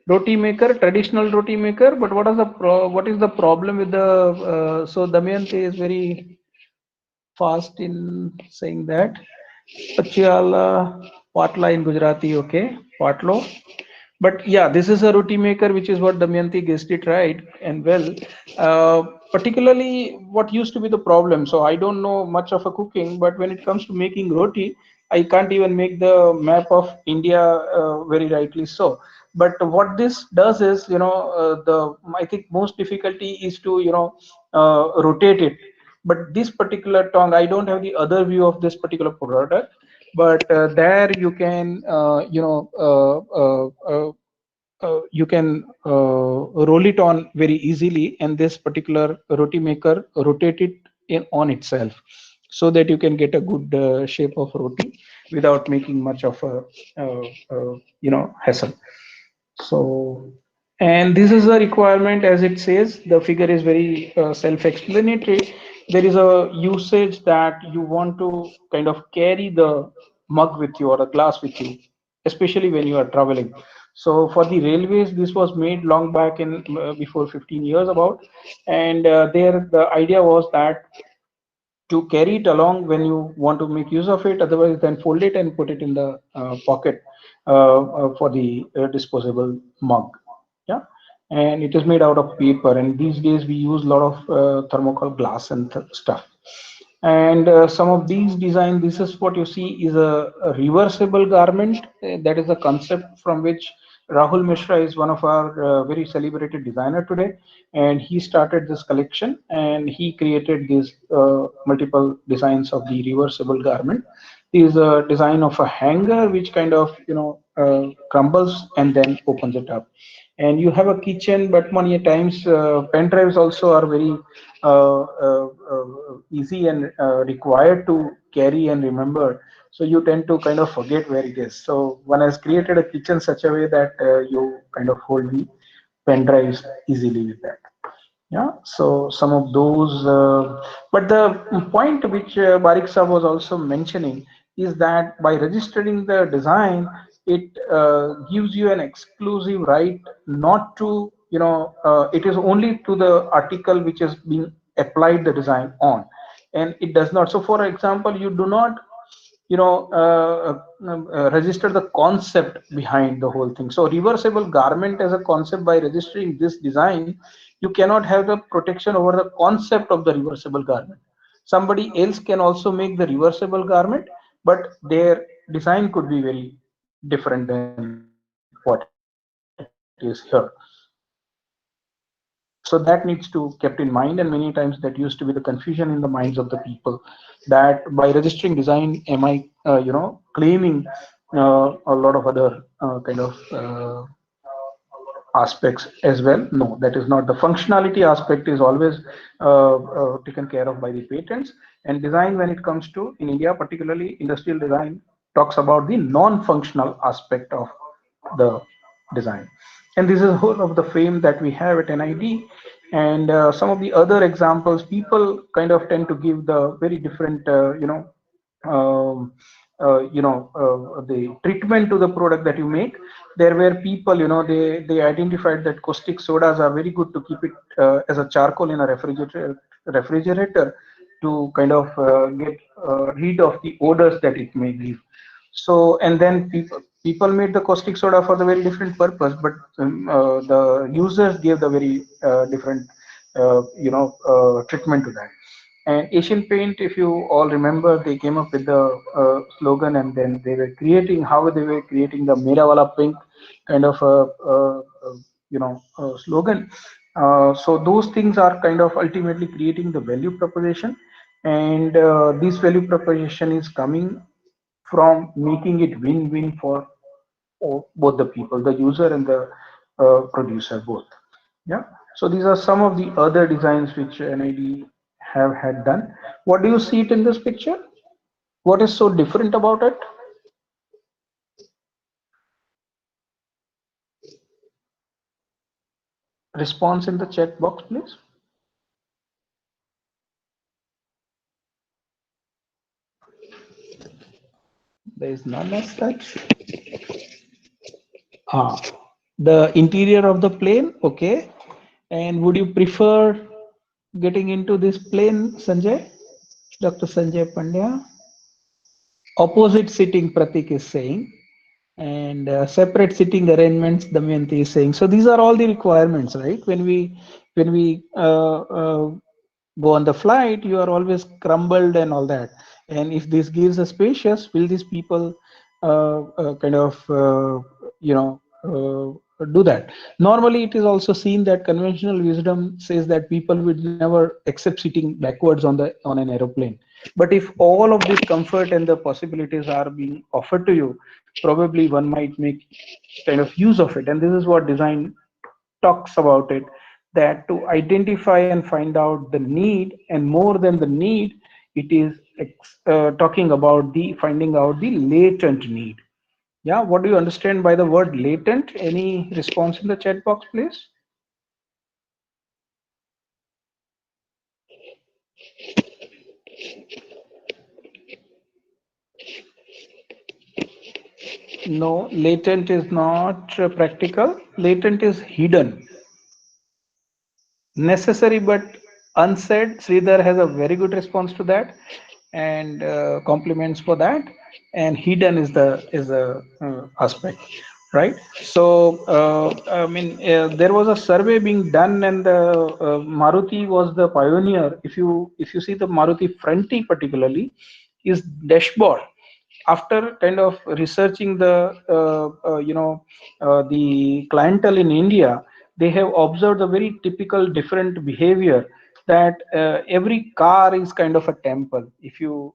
Roti maker, traditional roti maker. But what is the problem with the? So Damayanti is very fast in saying that. Pachiala, Patla in Gujarati, okay, Patlo. But yeah, this is a roti maker, which is what Damayanti guessed it right and well. Particularly, what used to be the problem. So I don't know much of a cooking, but when it comes to making roti, I can't even make the map of India very rightly so. But what this does is, I think most difficulty is to rotate it. But this particular tongue, I don't have the other view of this particular product, but there you can you can roll it on very easily, and this particular roti maker rotate it on itself, so that you can get a good shape of roti without making much of a hassle. So, and this is a requirement, as it says, the figure is very self-explanatory. There is a usage that you want to kind of carry the mug with you or a glass with you, especially when you are traveling. So for the railways, this was made long back in before 15 years about, and there the idea was that to carry it along when you want to make use of it, otherwise then fold it and put it in the pocket for the disposable mug. Yeah, and it is made out of paper, and these days we use a lot of thermocol glass and stuff. And some of these design, this is what you see is a reversible garment. That is a concept from which Rahul Mishra is one of our very celebrated designer today, and he started this collection and he created these multiple designs of the reversible garment. Is a design of a hanger which kind of crumbles and then opens it up, and you have a kitchen, but many times pen drives also are very easy and required to carry and remember, so you tend to kind of forget where it is. So one has created a kitchen such a way that you kind of hold the pen drives easily with that. Yeah, so some of those, but the point which Barik Saab was also mentioning is that by registering the design, it gives you an exclusive right not to, it is only to the article which is being applied the design on, and it does not. So for example, you do not register the concept behind the whole thing. So reversible garment as a concept, by registering this design, you cannot have the protection over the concept of the reversible garment. Somebody else can also make the reversible garment, but their design could be very different than what it is here. So that needs to kept in mind, and many times that used to be the confusion in the minds of the people, that by registering design, am I claiming a lot of other kind of aspects as well? No, that is not. The functionality aspect is always taken care of by the patents. And design, when it comes to, in India particularly, industrial design talks about the non-functional aspect of the design. And this is whole of the frame that we have at NID. And some of the other examples, people kind of tend to give the very different, um, the treatment to the product that you make. There were people, they identified that caustic sodas are very good to keep it as a charcoal in a refrigerator to kind of get rid of the odors that it may give. So, and then people made the caustic soda for the very different purpose, but the users gave the very different treatment to that. And Asian Paint, if you all remember, they came up with the slogan, and then they were creating how they were creating the Mera Wala Pink kind of slogan. So those things are kind of ultimately creating the value proposition, and this value proposition is coming from making it win-win for both the people, the user and the producer, both. Yeah. So these are some of the other designs which NID have had done. What do you see it in this picture? What is so different about it? Response in the chat box, please. There is none as such. The interior of the plane, okay. And would you prefer getting into this plane, Sanjay? Dr. Sanjay Pandya? Opposite sitting, Pratik is saying, and separate sitting arrangements, Damayanti is saying. So these are all the requirements, right? When we go on the flight, you are always crumbled and all that. And if this gives a spacious, will these people do that? Normally, it is also seen that conventional wisdom says that people would never accept sitting backwards on an aeroplane. But if all of this comfort and the possibilities are being offered to you, probably one might make kind of use of it. And this is what design talks about it, that to identify and find out the need, and more than the need, it is talking about the finding out the latent need. Yeah, what do you understand by the word latent? Any response in the chat box, please? No, latent is not practical. Latent is hidden. Necessary but unsaid. Sridhar has a very good response to that, and compliments for that. And hidden is the aspect, right? So there was a survey being done, and Maruti was the pioneer. If you see the Maruti Fronti particularly, is dashboard. After kind of researching the clientele in India, they have observed a very typical different behavior, that every car is kind of a temple. If you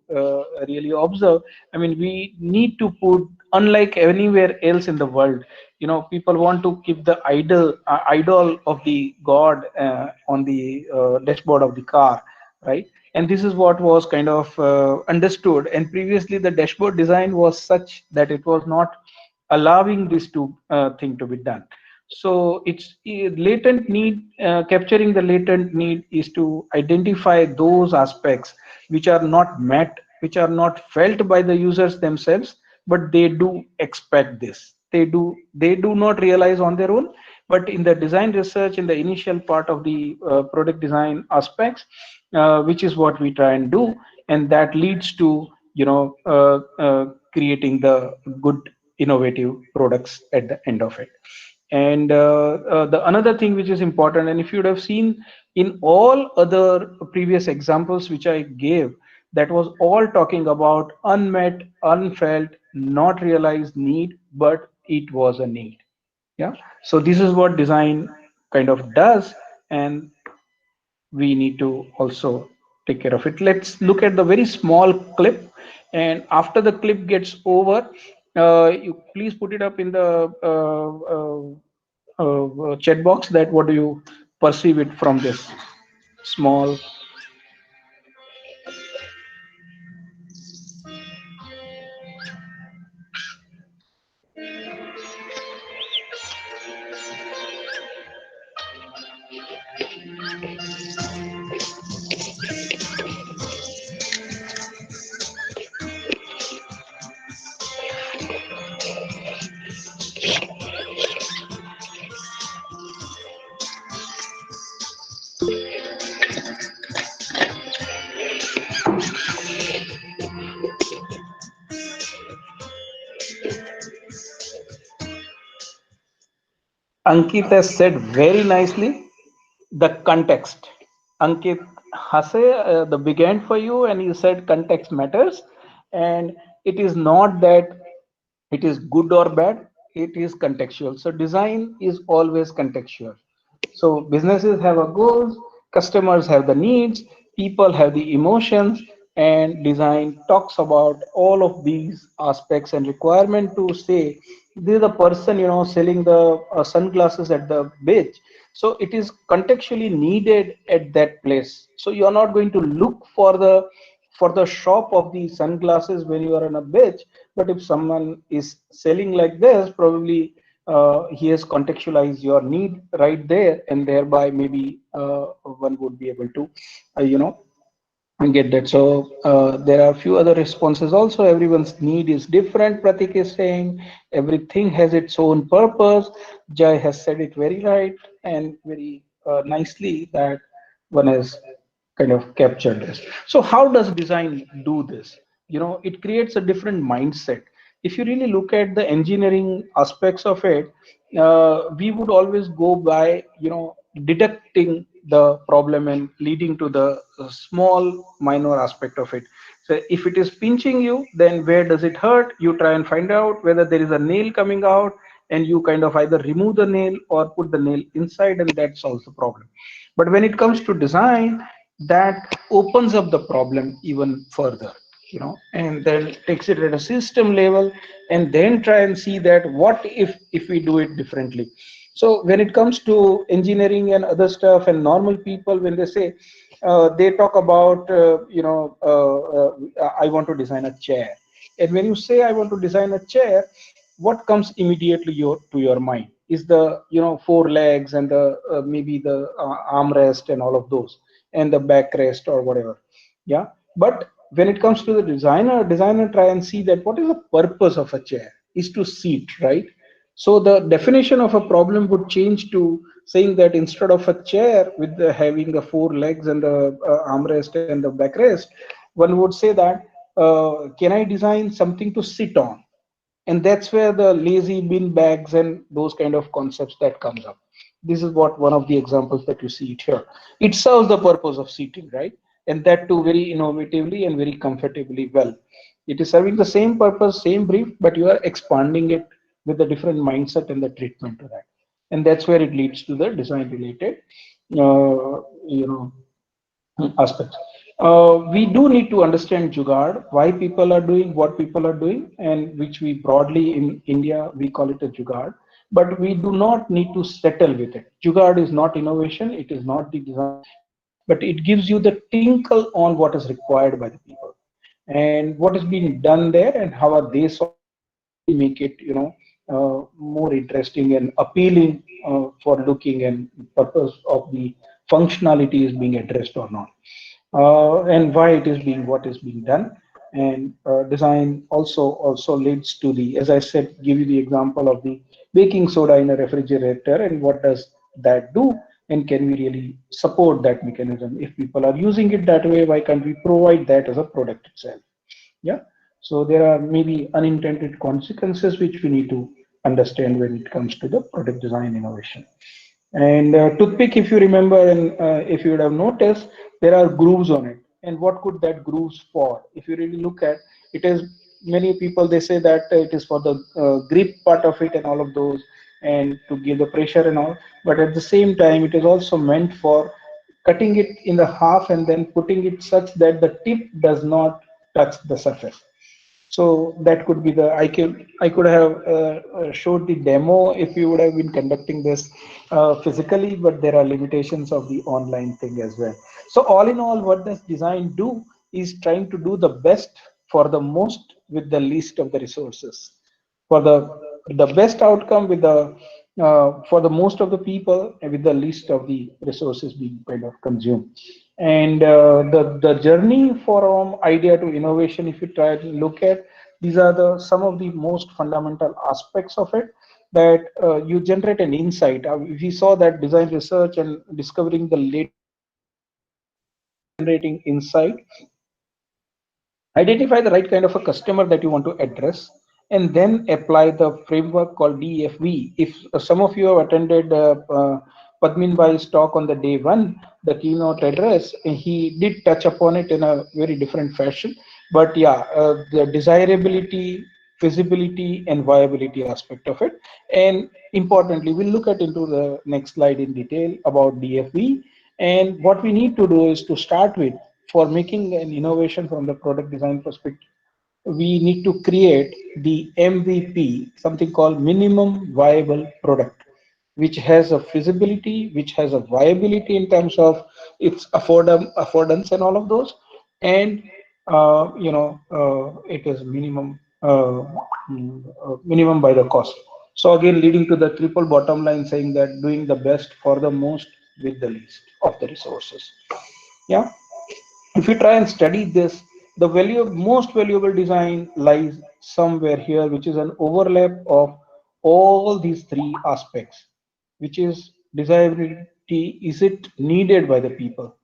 really observe, I mean, we need to put, unlike anywhere else in the world, people want to keep the idol of the god on the dashboard of the car, right? And this is what was kind of understood, and previously the dashboard design was such that it was not allowing this thing to be done. So it's latent need. Capturing the latent need is to identify those aspects which are not met, which are not felt by the users themselves, but they do expect this. They do not realize on their own, but in the design research, in the initial part of the product design aspects, which is what we try and do, and that leads to creating the good innovative products at the end of it. And the another thing which is important, and if you would have seen in all other previous examples which I gave, that was all talking about unmet, unfelt, not realized need, but it was a need. Yeah. So this is what design kind of does, and we need to also take care of it. Let's look at the very small clip, and after the clip gets over, you please put it up in the chat box that what do you perceive it from this small. Ankit has said very nicely the context. Ankit Hase, the big end for you, and you said context matters, and it is not that it is good or bad, it is contextual. So design is always contextual. So businesses have a goals, customers have the needs, people have the emotions, and design talks about all of these aspects and requirement to say this is the person selling the sunglasses at the beach. So it is contextually needed at that place. So you are not going to look for the shop of the sunglasses when you are on a beach, but if someone is selling like this, probably he has contextualized your need right there, and thereby maybe one would be able to get that. So there are a few other responses also. Everyone's need is different, Pratik is saying. Everything has its own purpose. Jai has said it very right and very nicely that one has kind of captured this. So how does design do this? It creates a different mindset. If you really look at the engineering aspects of it, we would always go by deducting the problem and leading to the small minor aspect of it. So if it is pinching you, then where does it hurt? You try and find out whether there is a nail coming out, and you kind of either remove the nail or put the nail inside, and that solves the problem. But when it comes to design, that opens up the problem even further, and then takes it at a system level, and then try and see that what if we do it differently. So when it comes to engineering and other stuff, and normal people, when they say they talk about I want to design a chair, and when you say I want to design a chair, what comes immediately to your mind is the four legs and the maybe the armrest and all of those, and the backrest or whatever. Yeah, but when it comes to the designer try and see that what is the purpose of a chair is to seat, right? So the definition of a problem would change to saying that instead of a chair with having the four legs and the armrest and the backrest, one would say that can I design something to sit on? And that's where the lazy bin bags and those kind of concepts that comes up. This is what one of the examples that you see it here. It serves the purpose of seating, right? And that too very innovatively and very comfortably well. It is serving the same purpose, same brief, but you are expanding it with a different mindset and the treatment to that. And that's where it leads to the design related you know aspects. We do need to understand Jugaad, why people are doing what people are doing, and which we broadly in India, we call it a Jugaad, but we do not need to settle with it. Jugaad is not innovation, it is not the design, but it gives you the tinkle on what is required by the people and what is being done there and how are they solving it to really make it, more interesting and appealing for looking, and purpose of the functionality is being addressed or not, and why it is being what is being done. And design also leads to the, as I said, give you the example of the baking soda in a refrigerator, and what does that do, and can we really support that mechanism? If people are using it that way, why can't we provide that as a product itself? Yeah. So there are maybe unintended consequences which we need to understand when it comes to the product design innovation. And toothpick, if you remember, and if you would have noticed, there are grooves on it. And what could that grooves for? If you really look at it, is many people they say that it is for the grip part of it and all of those, and to give the pressure and all. But at the same time, it is also meant for cutting it in the half and then putting it such that the tip does not touch the surface. So that could be the I could have showed the demo if we would have been conducting this physically, but there are limitations of the online thing as well. So all in all, what does design do is trying to do the best for the most with the least of the resources, for the best outcome with the for the most of the people and with the least of the resources being kind of consumed. And the journey from idea to innovation, if you try to look at, these are the some of the most fundamental aspects of it, that you generate an insight. If you saw that design research and discovering the latest generating insight, identify the right kind of a customer that you want to address, and then apply the framework called DFV. If some of you have attended Padmin Bhai's talk on the day one, the keynote address, he did touch upon it in a very different fashion. But yeah, the desirability, feasibility, and viability aspect of it. And importantly, we'll look at into the next slide in detail about DFV. And what we need to do is to start with, for making an innovation from the product design perspective, we need to create the MVP, something called minimum viable product, which has a feasibility, which has a viability in terms of its affordance and all of those, and it is minimum by the cost. So again, leading to the triple bottom line, saying that doing the best for the most with the least of the resources. Yeah. If you try and study this, the value of most valuable design lies somewhere here, which is an overlap of all these three aspects, which is desirability. Is it needed by the people?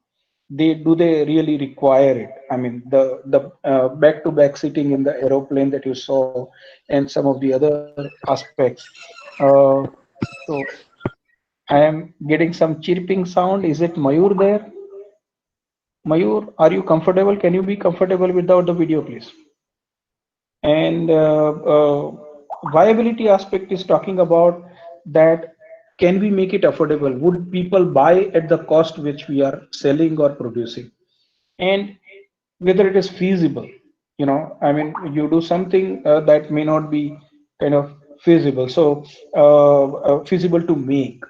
Do they really require it? I mean, the back to back sitting in the aeroplane that you saw, and some of the other aspects. Uh, so I am getting some chirping sound. Is it Mayur there? Mayur, are you comfortable? Can you be comfortable without the video, please? And viability aspect is talking about that, can we make it affordable? Would people buy at the cost which we are selling or producing? And whether it is feasible. I mean, you do something that may not be kind of feasible, so feasible to make.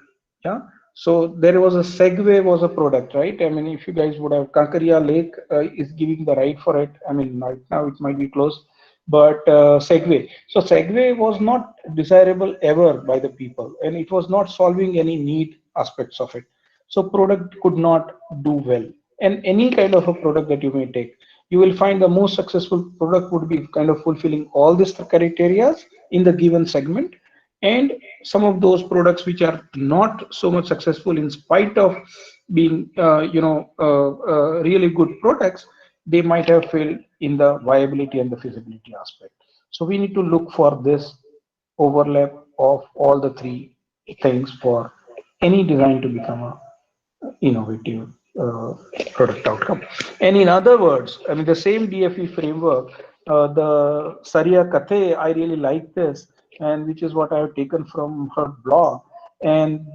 Yeah. So there was a Segway was a product, right? I mean, if you guys would have, Kankaria Lake is giving the right for it. I mean, right now it might be closed, but Segway. So Segway was not desirable ever by the people, and it was not solving any need aspects of it. So product could not do well. And any kind of a product that you may take, you will find the most successful product would be kind of fulfilling all these criteria in the given segment. And some of those products which are not so much successful in spite of being really good products, they might have failed in the viability and the feasibility aspect. So we need to look for this overlap of all the three things for any design to become a innovative product outcome. And in other words, I mean, the same DFE framework, the Saria Kathe, I really like this, and which is what I have taken from her blog, and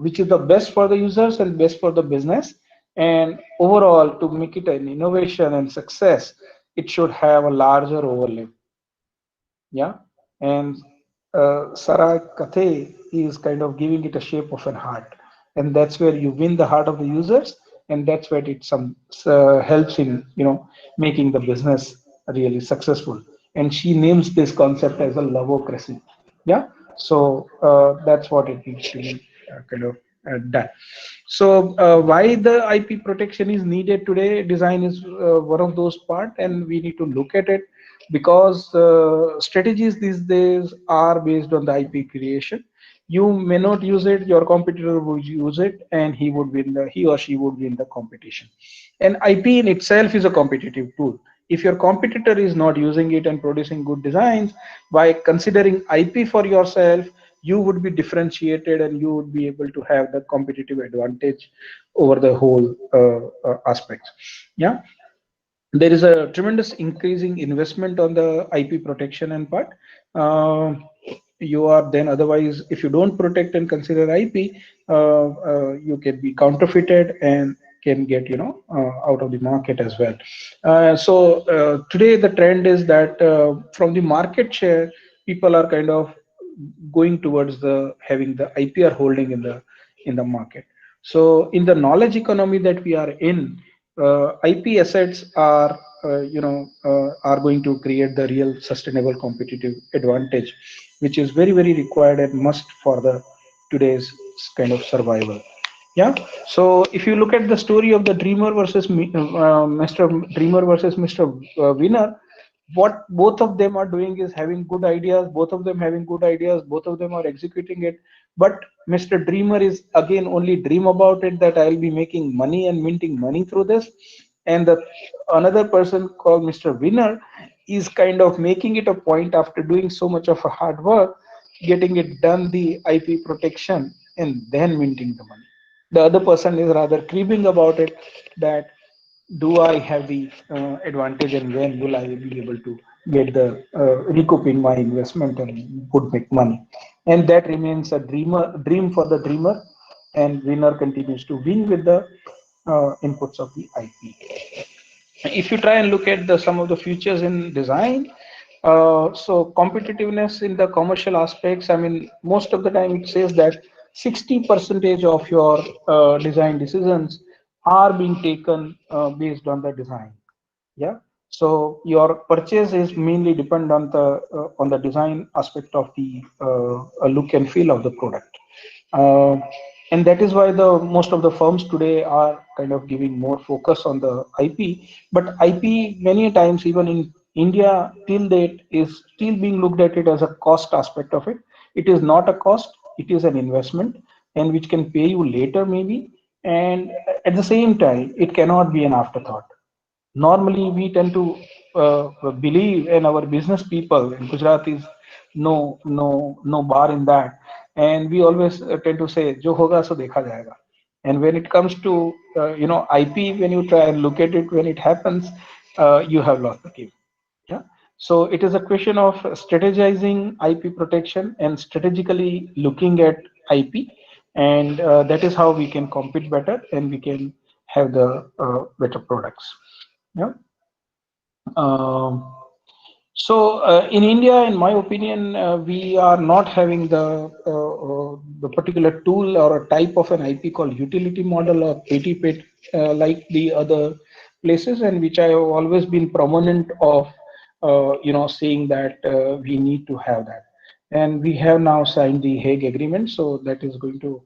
which is the best for the users and best for the business. And overall, to make it an innovation and success, it should have a larger overlap. Yeah. And Sarah Kathe is kind of giving it a shape of an heart, and that's where you win the heart of the users, and that's where it helps in making the business really successful. And she names this concept as a lovocracy. Yeah. So that's what it needs to be kind of done. So why the IP protection is needed today? Design is one of those part, and we need to look at it, because strategies these days are based on the IP creation. You may not use it, your competitor would use it, and he or she would win the competition. And IP in itself is a competitive tool. If your competitor is not using it and producing good designs, by considering IP for yourself, you would be differentiated and you would be able to have the competitive advantage over the whole aspects. Yeah. There is a tremendous increasing investment on the IP protection and part. You are then, otherwise, if you don't protect and consider IP, you can be counterfeited and can get out of the market as well. Today the trend is that from the market share, people are kind of going towards the having the IPR holding in the market. So in the knowledge economy that we are in, IP assets are going to create the real sustainable competitive advantage, which is very, very required and must for the today's kind of survival. Yeah. So if you look at the story of the dreamer versus Mr. Dreamer versus Mr. Winner, what both of them are doing is having good ideas. Both of them having good ideas. Both of them are executing it. But Mr. Dreamer is again only dream about it, that I'll be making money and minting money through this. And the another person called Mr. Winner is kind of making it a point after doing so much of a hard work, getting it done, the IP protection, and then minting the money. The other person is rather cribbing about it, that do I have the advantage, and when will I be able to get the recouping my investment and would make money. And that remains a dream for the dreamer, and winner continues to win with the inputs of the IP. If you try and look at some of the features in design, so competitiveness in the commercial aspects, I mean, most of the time it says that 60% of your design decisions are being taken based on the design. Yeah. So your purchase is mainly depend on the design aspect of the look and feel of the product. And that is why the most of the firms today are kind of giving more focus on the IP. But IP many times, even in India, till date, is still being looked at it as a cost aspect of it. It is not a cost, it is an investment, and which can pay you later maybe. And at the same time, it cannot be an afterthought. Normally we tend to believe, and our business people in Gujarat is no bar in that, and we always tend to say jo hoga so dekha jayega. And when it comes to IP, when you try and look at it, when it happens, you have lost the game. Yeah. So it is a question of strategizing IP protection and strategically looking at IP, and that is how we can compete better and we can have the better products. Yeah. Um, in India, in my opinion, we are not having the particular tool or a type of an IP called utility model or ATPET like the other places, and which I have always been proponent of, saying that we need to have that. And we have now signed the Hague Agreement, so that is going to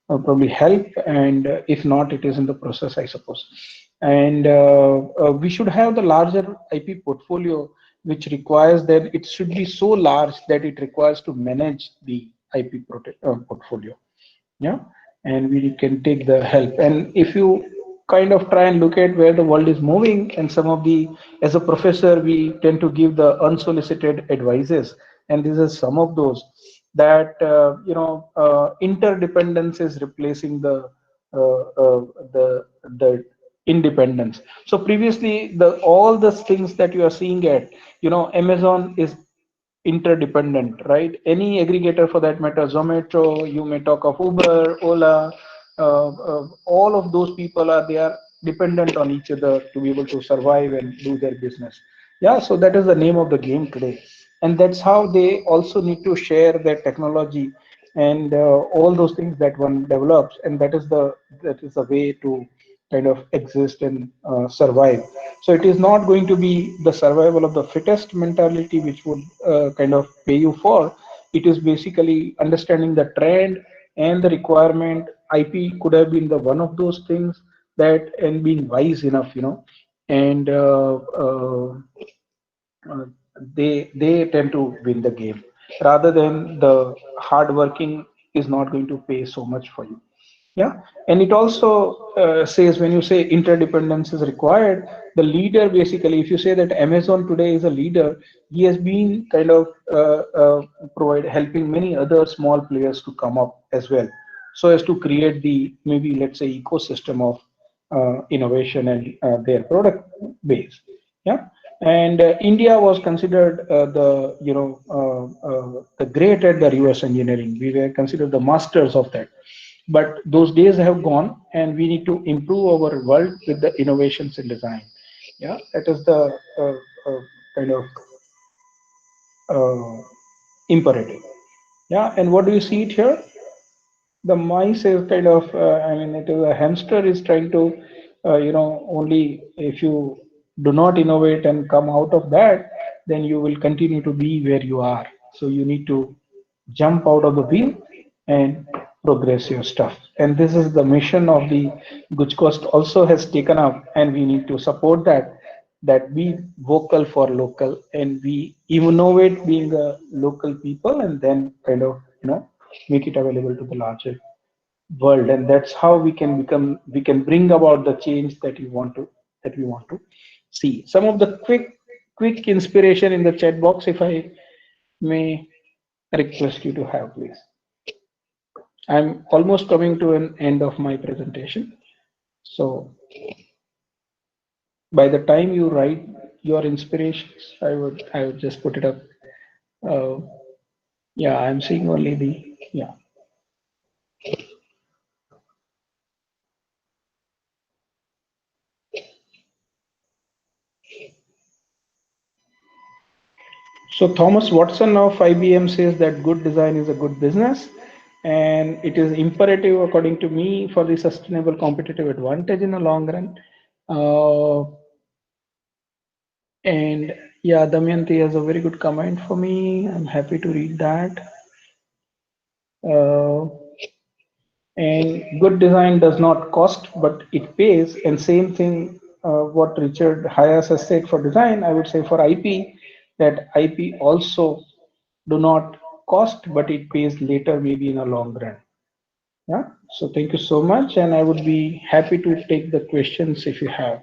probably help, and if not, it is in the process, I suppose. And we should have the larger IP portfolio, which requires that it should be so large that it requires to manage the IP portfolio. Yeah. And we can take the help. And if you kind of try and look at where the world is moving, and some of the, as a professor, we tend to give the unsolicited advices, and this is some of those, that interdependence is replacing the independence. So previously, all the things that you are seeing at, Amazon is interdependent, right? Any aggregator for that matter, Zomato, you may talk of Uber, Ola, all of those people they are dependent on each other to be able to survive and do their business. Yeah, so that is the name of the game today. And that's how they also need to share their technology and all those things that one develops, and that is the way to kind of exist and survive. So it is not going to be the survival of the fittest mentality which would kind of pay you for. It is basically understanding the trend and the requirement. IP could have been the one of those things, that, and being wise enough, and they tend to win the game, rather than the hard working is not going to pay so much for you. Yeah. And it also says, when you say interdependence is required, the leader, basically, if you say that Amazon today is a leader, he has been kind of helping many other small players to come up as well, so as to create the, maybe let's say, ecosystem of innovation and their product base. Yeah. And India was considered the great at the reverse engineering. We were considered the masters of that. but those days have gone, and we need to improve our world with the innovations in design. Yeah, that is the kind of imperative. Yeah, and what do you see it here? The mice is kind of, I mean, it is a hamster is trying to, only if you do not innovate and come out of that, then you will continue to be where you are. So you need to jump out of the wheel and progress your stuff. And this is the mission of the GUJCOST also has taken up, and we need to support that, that we vocal for local and we innovate being a local people, and then kind of, make it available to the larger world. And that's how we can bring about the change that we want to see. Some of the quick inspiration in the chat box, if I may request you to have, please. I'm almost coming to an end of my presentation, so by the time you write your inspirations, I would just put it up. Yeah, I'm seeing only the, yeah. So Thomas Watson of IBM says that good design is a good business, and it is imperative, according to me, for the sustainable competitive advantage in the long run. And yeah, Damayanti has a very good comment for me. I'm happy to read that. And good design does not cost, but it pays. And same thing, what Richard Hayes has said for design, I would say for IP, that IP also do not cost, but it pays later, maybe in a long run. Yeah. So thank you so much, and I would be happy to take the questions if you have.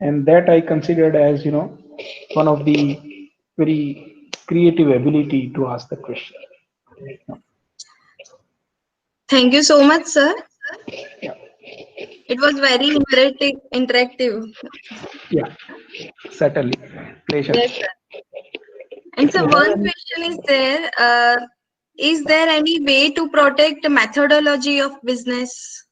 And that I considered as, one of the very creative ability to ask the question. Thank you so much, sir. Yeah. It was very interactive. Yeah, certainly. Pleasure. Yes, sir. And so one question is there any way to protect methodology of business?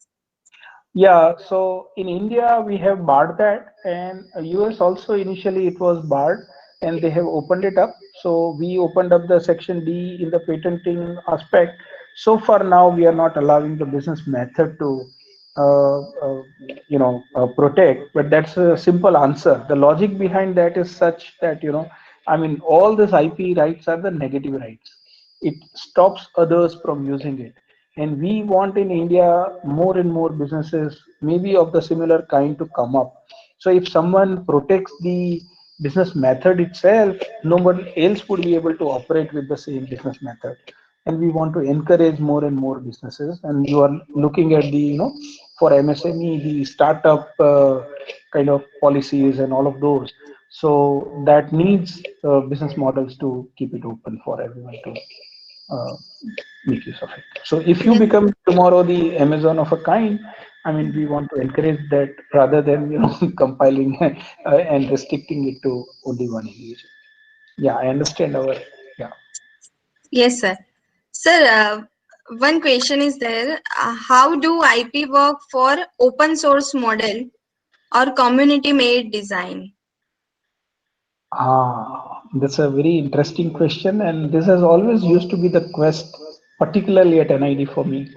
Yeah, so in India we have barred that, and US also initially it was barred, and they have opened it up. So we opened up the section D in the patenting aspect. So far now we are not allowing the business method to protect, but that's a simple answer. The logic behind that is such that, I mean, all these IP rights are the negative rights. It stops others from using it. And we want in India more and more businesses, maybe of the similar kind, to come up. So if someone protects the business method itself, no one else would be able to operate with the same business method. And we want to encourage more and more businesses. And you are looking at the, for MSME, the startup kind of policies and all of those. So that needs business models to keep it open for everyone to make use of it. So if you become tomorrow the Amazon of a kind, I mean, we want to encourage that rather than, compiling and restricting it to only one individual. Yeah, I understand our, yeah. Yes, sir. Sir, one question is there. How do IP work for open source model or community made design? That's a very interesting question, and this has always used to be the quest, particularly at NID for me.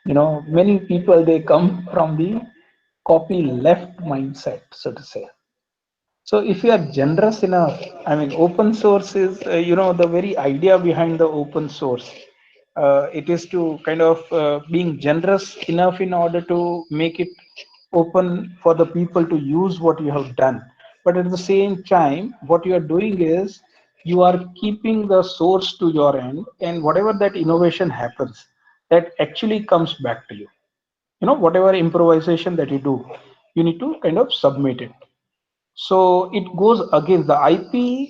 Many people, they come from the copy left mindset, so to say. So if you are generous enough, I mean, open source is, the very idea behind the open source. It is to kind of being generous enough in order to make it open for the people to use what you have done. But at the same time, what you are doing is you are keeping the source to your end, and whatever that innovation happens, that actually comes back to you. Whatever improvisation that you do, you need to kind of submit it. So it goes against the IP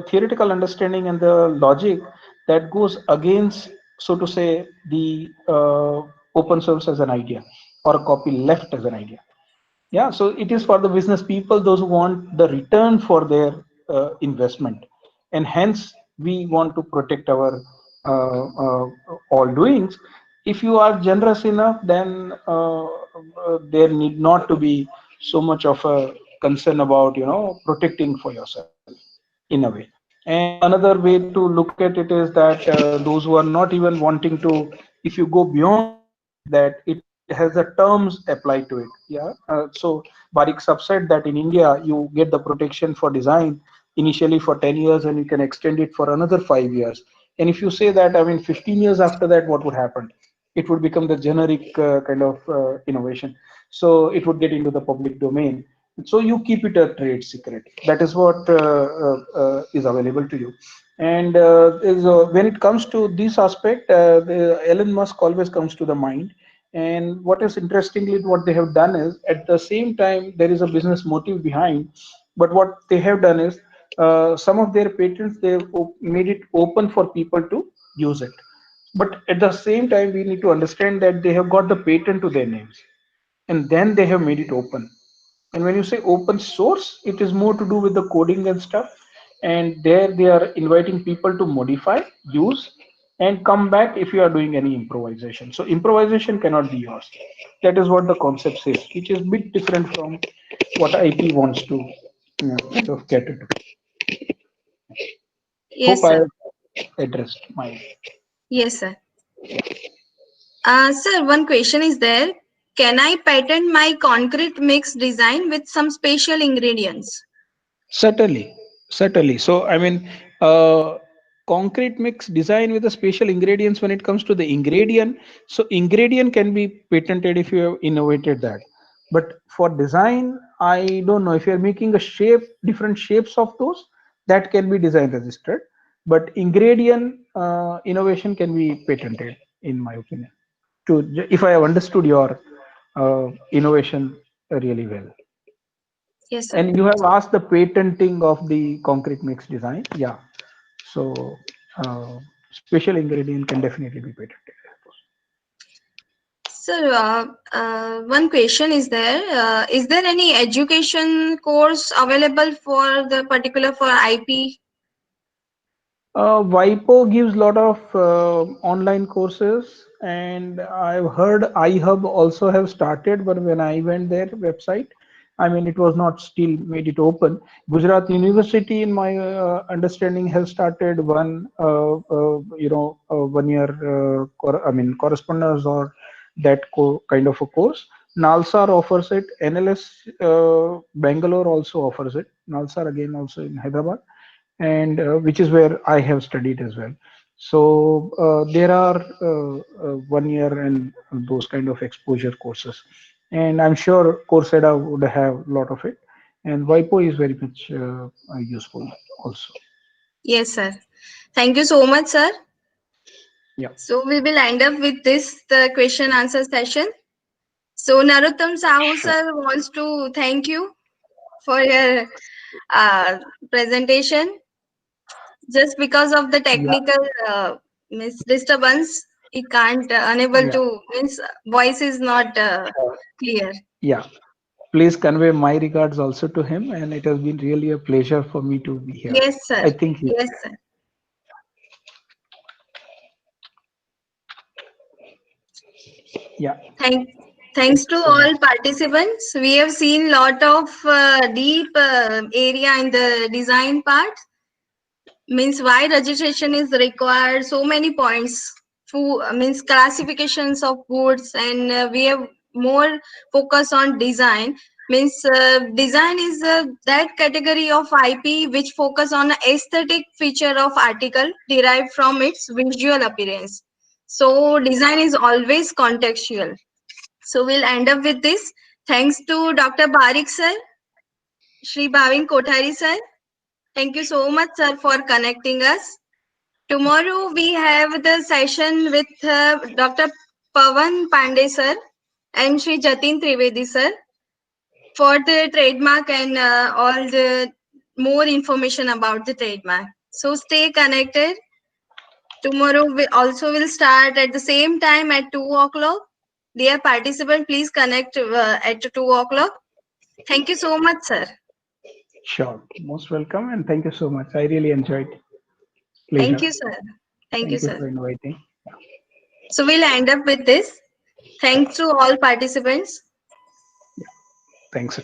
theoretical understanding and the logic that goes against, so to say, the open source as an idea, or copy left as an idea. Yeah, so it is for the business people, those who want the return for their investment, and hence we want to protect our all doings. if you are generous enough, then there need not to be so much of a concern about protecting for yourself in a way. And another way to look at it is that those who are not even wanting to, if you go beyond that, it has the terms applied to it. Yeah. So Barik Sab said that in India you get the protection for design initially for 10 years and you can extend it for another 5 years. And if you say that, I mean, 15 years after that, what would happen? It would become the generic kind of innovation. So it would get into the public domain. So you keep it a trade secret. That is what is available to you. And when it comes to this aspect, Elon Musk always comes to the mind. And what is interestingly, what they have done is, at the same time, there is a business motive behind. But what they have done is, some of their patents, they've made it open for people to use it. But at the same time, we need to understand that they have got the patent to their names, and then they have made it open. And when you say open source, it is more to do with the coding and stuff. And there they are inviting people to modify, use, and come back if you are doing any improvisation. So improvisation cannot be yours. That is what the concept says, which is a bit different from what IP wants to kind of cater to. Yes, Hope I sir. have addressed my. Yes, sir. Sir, one question is there. Can I patent my concrete mix design with some special ingredients? Certainly, certainly. So, I mean, uh, concrete mix design with the special ingredients when it comes to the ingredient. So, ingredient can be patented if you have innovated that. But for design, I don't know if you're making a shape, different shapes of those, that can be design registered. But ingredient innovation can be patented, in my opinion. If I have understood your innovation really well. Yes, sir. And you have asked the patenting of the concrete mix design. Yeah. So special ingredient can definitely be patented. Sir, one question is there. Is there any education course available for the particular for IP? WIPO gives a lot of online courses, and I've heard iHub also have started, but when I went their website, I mean, it was not still made it open. Gujarat University, in my understanding, has started one, 1 year, correspondence or that kind of a course. Nalsar offers it. NLS Bangalore also offers it. Nalsar again also in Hyderabad, and which is where I have studied as well. So there are 1 year and those kind of exposure courses, and I'm sure Coursera would have a lot of it, and WIPO is very much useful also. Yes, sir. Thank you so much, sir. Yeah. So we will end up with this the question answer session. So Narottam Sahu Sure. sir wants to thank you for your presentation. Just because of the Yeah. technical disturbance, he can't unable Yeah. to means voice is not clear. Yeah. Please convey my regards also to him, and it has been really a pleasure for me to be here. Yes, sir. I think he. Yes, sir. Yeah. Thanks to So much. all participants. We have seen lot of deep area in the design part. Means why registration is required. So many points. Food means classifications of goods, and we have more focus on design. Means design is that category of IP which focus on aesthetic feature of article derived from its visual appearance. So design is always contextual. So we'll end up with this. Thanks to Dr. Barik sir, Shri Bhavin Kothari sir. Thank you so much, sir, for connecting us. Tomorrow we have the session with Dr. Pawan Pandey sir and Shri Jatin Trivedi sir for the trademark and all the more information about the trademark. So stay connected. Tomorrow we also will start at the same time at 2 o'clock. Dear participant, please connect at 2 o'clock. Thank you so much, sir. Sure. Most welcome, and thank you so much. I really enjoyed. Thank Pleasure. you, sir. Thank you, Thank you sir. for inviting. So we'll end up with this. Thanks to all participants. Thanks.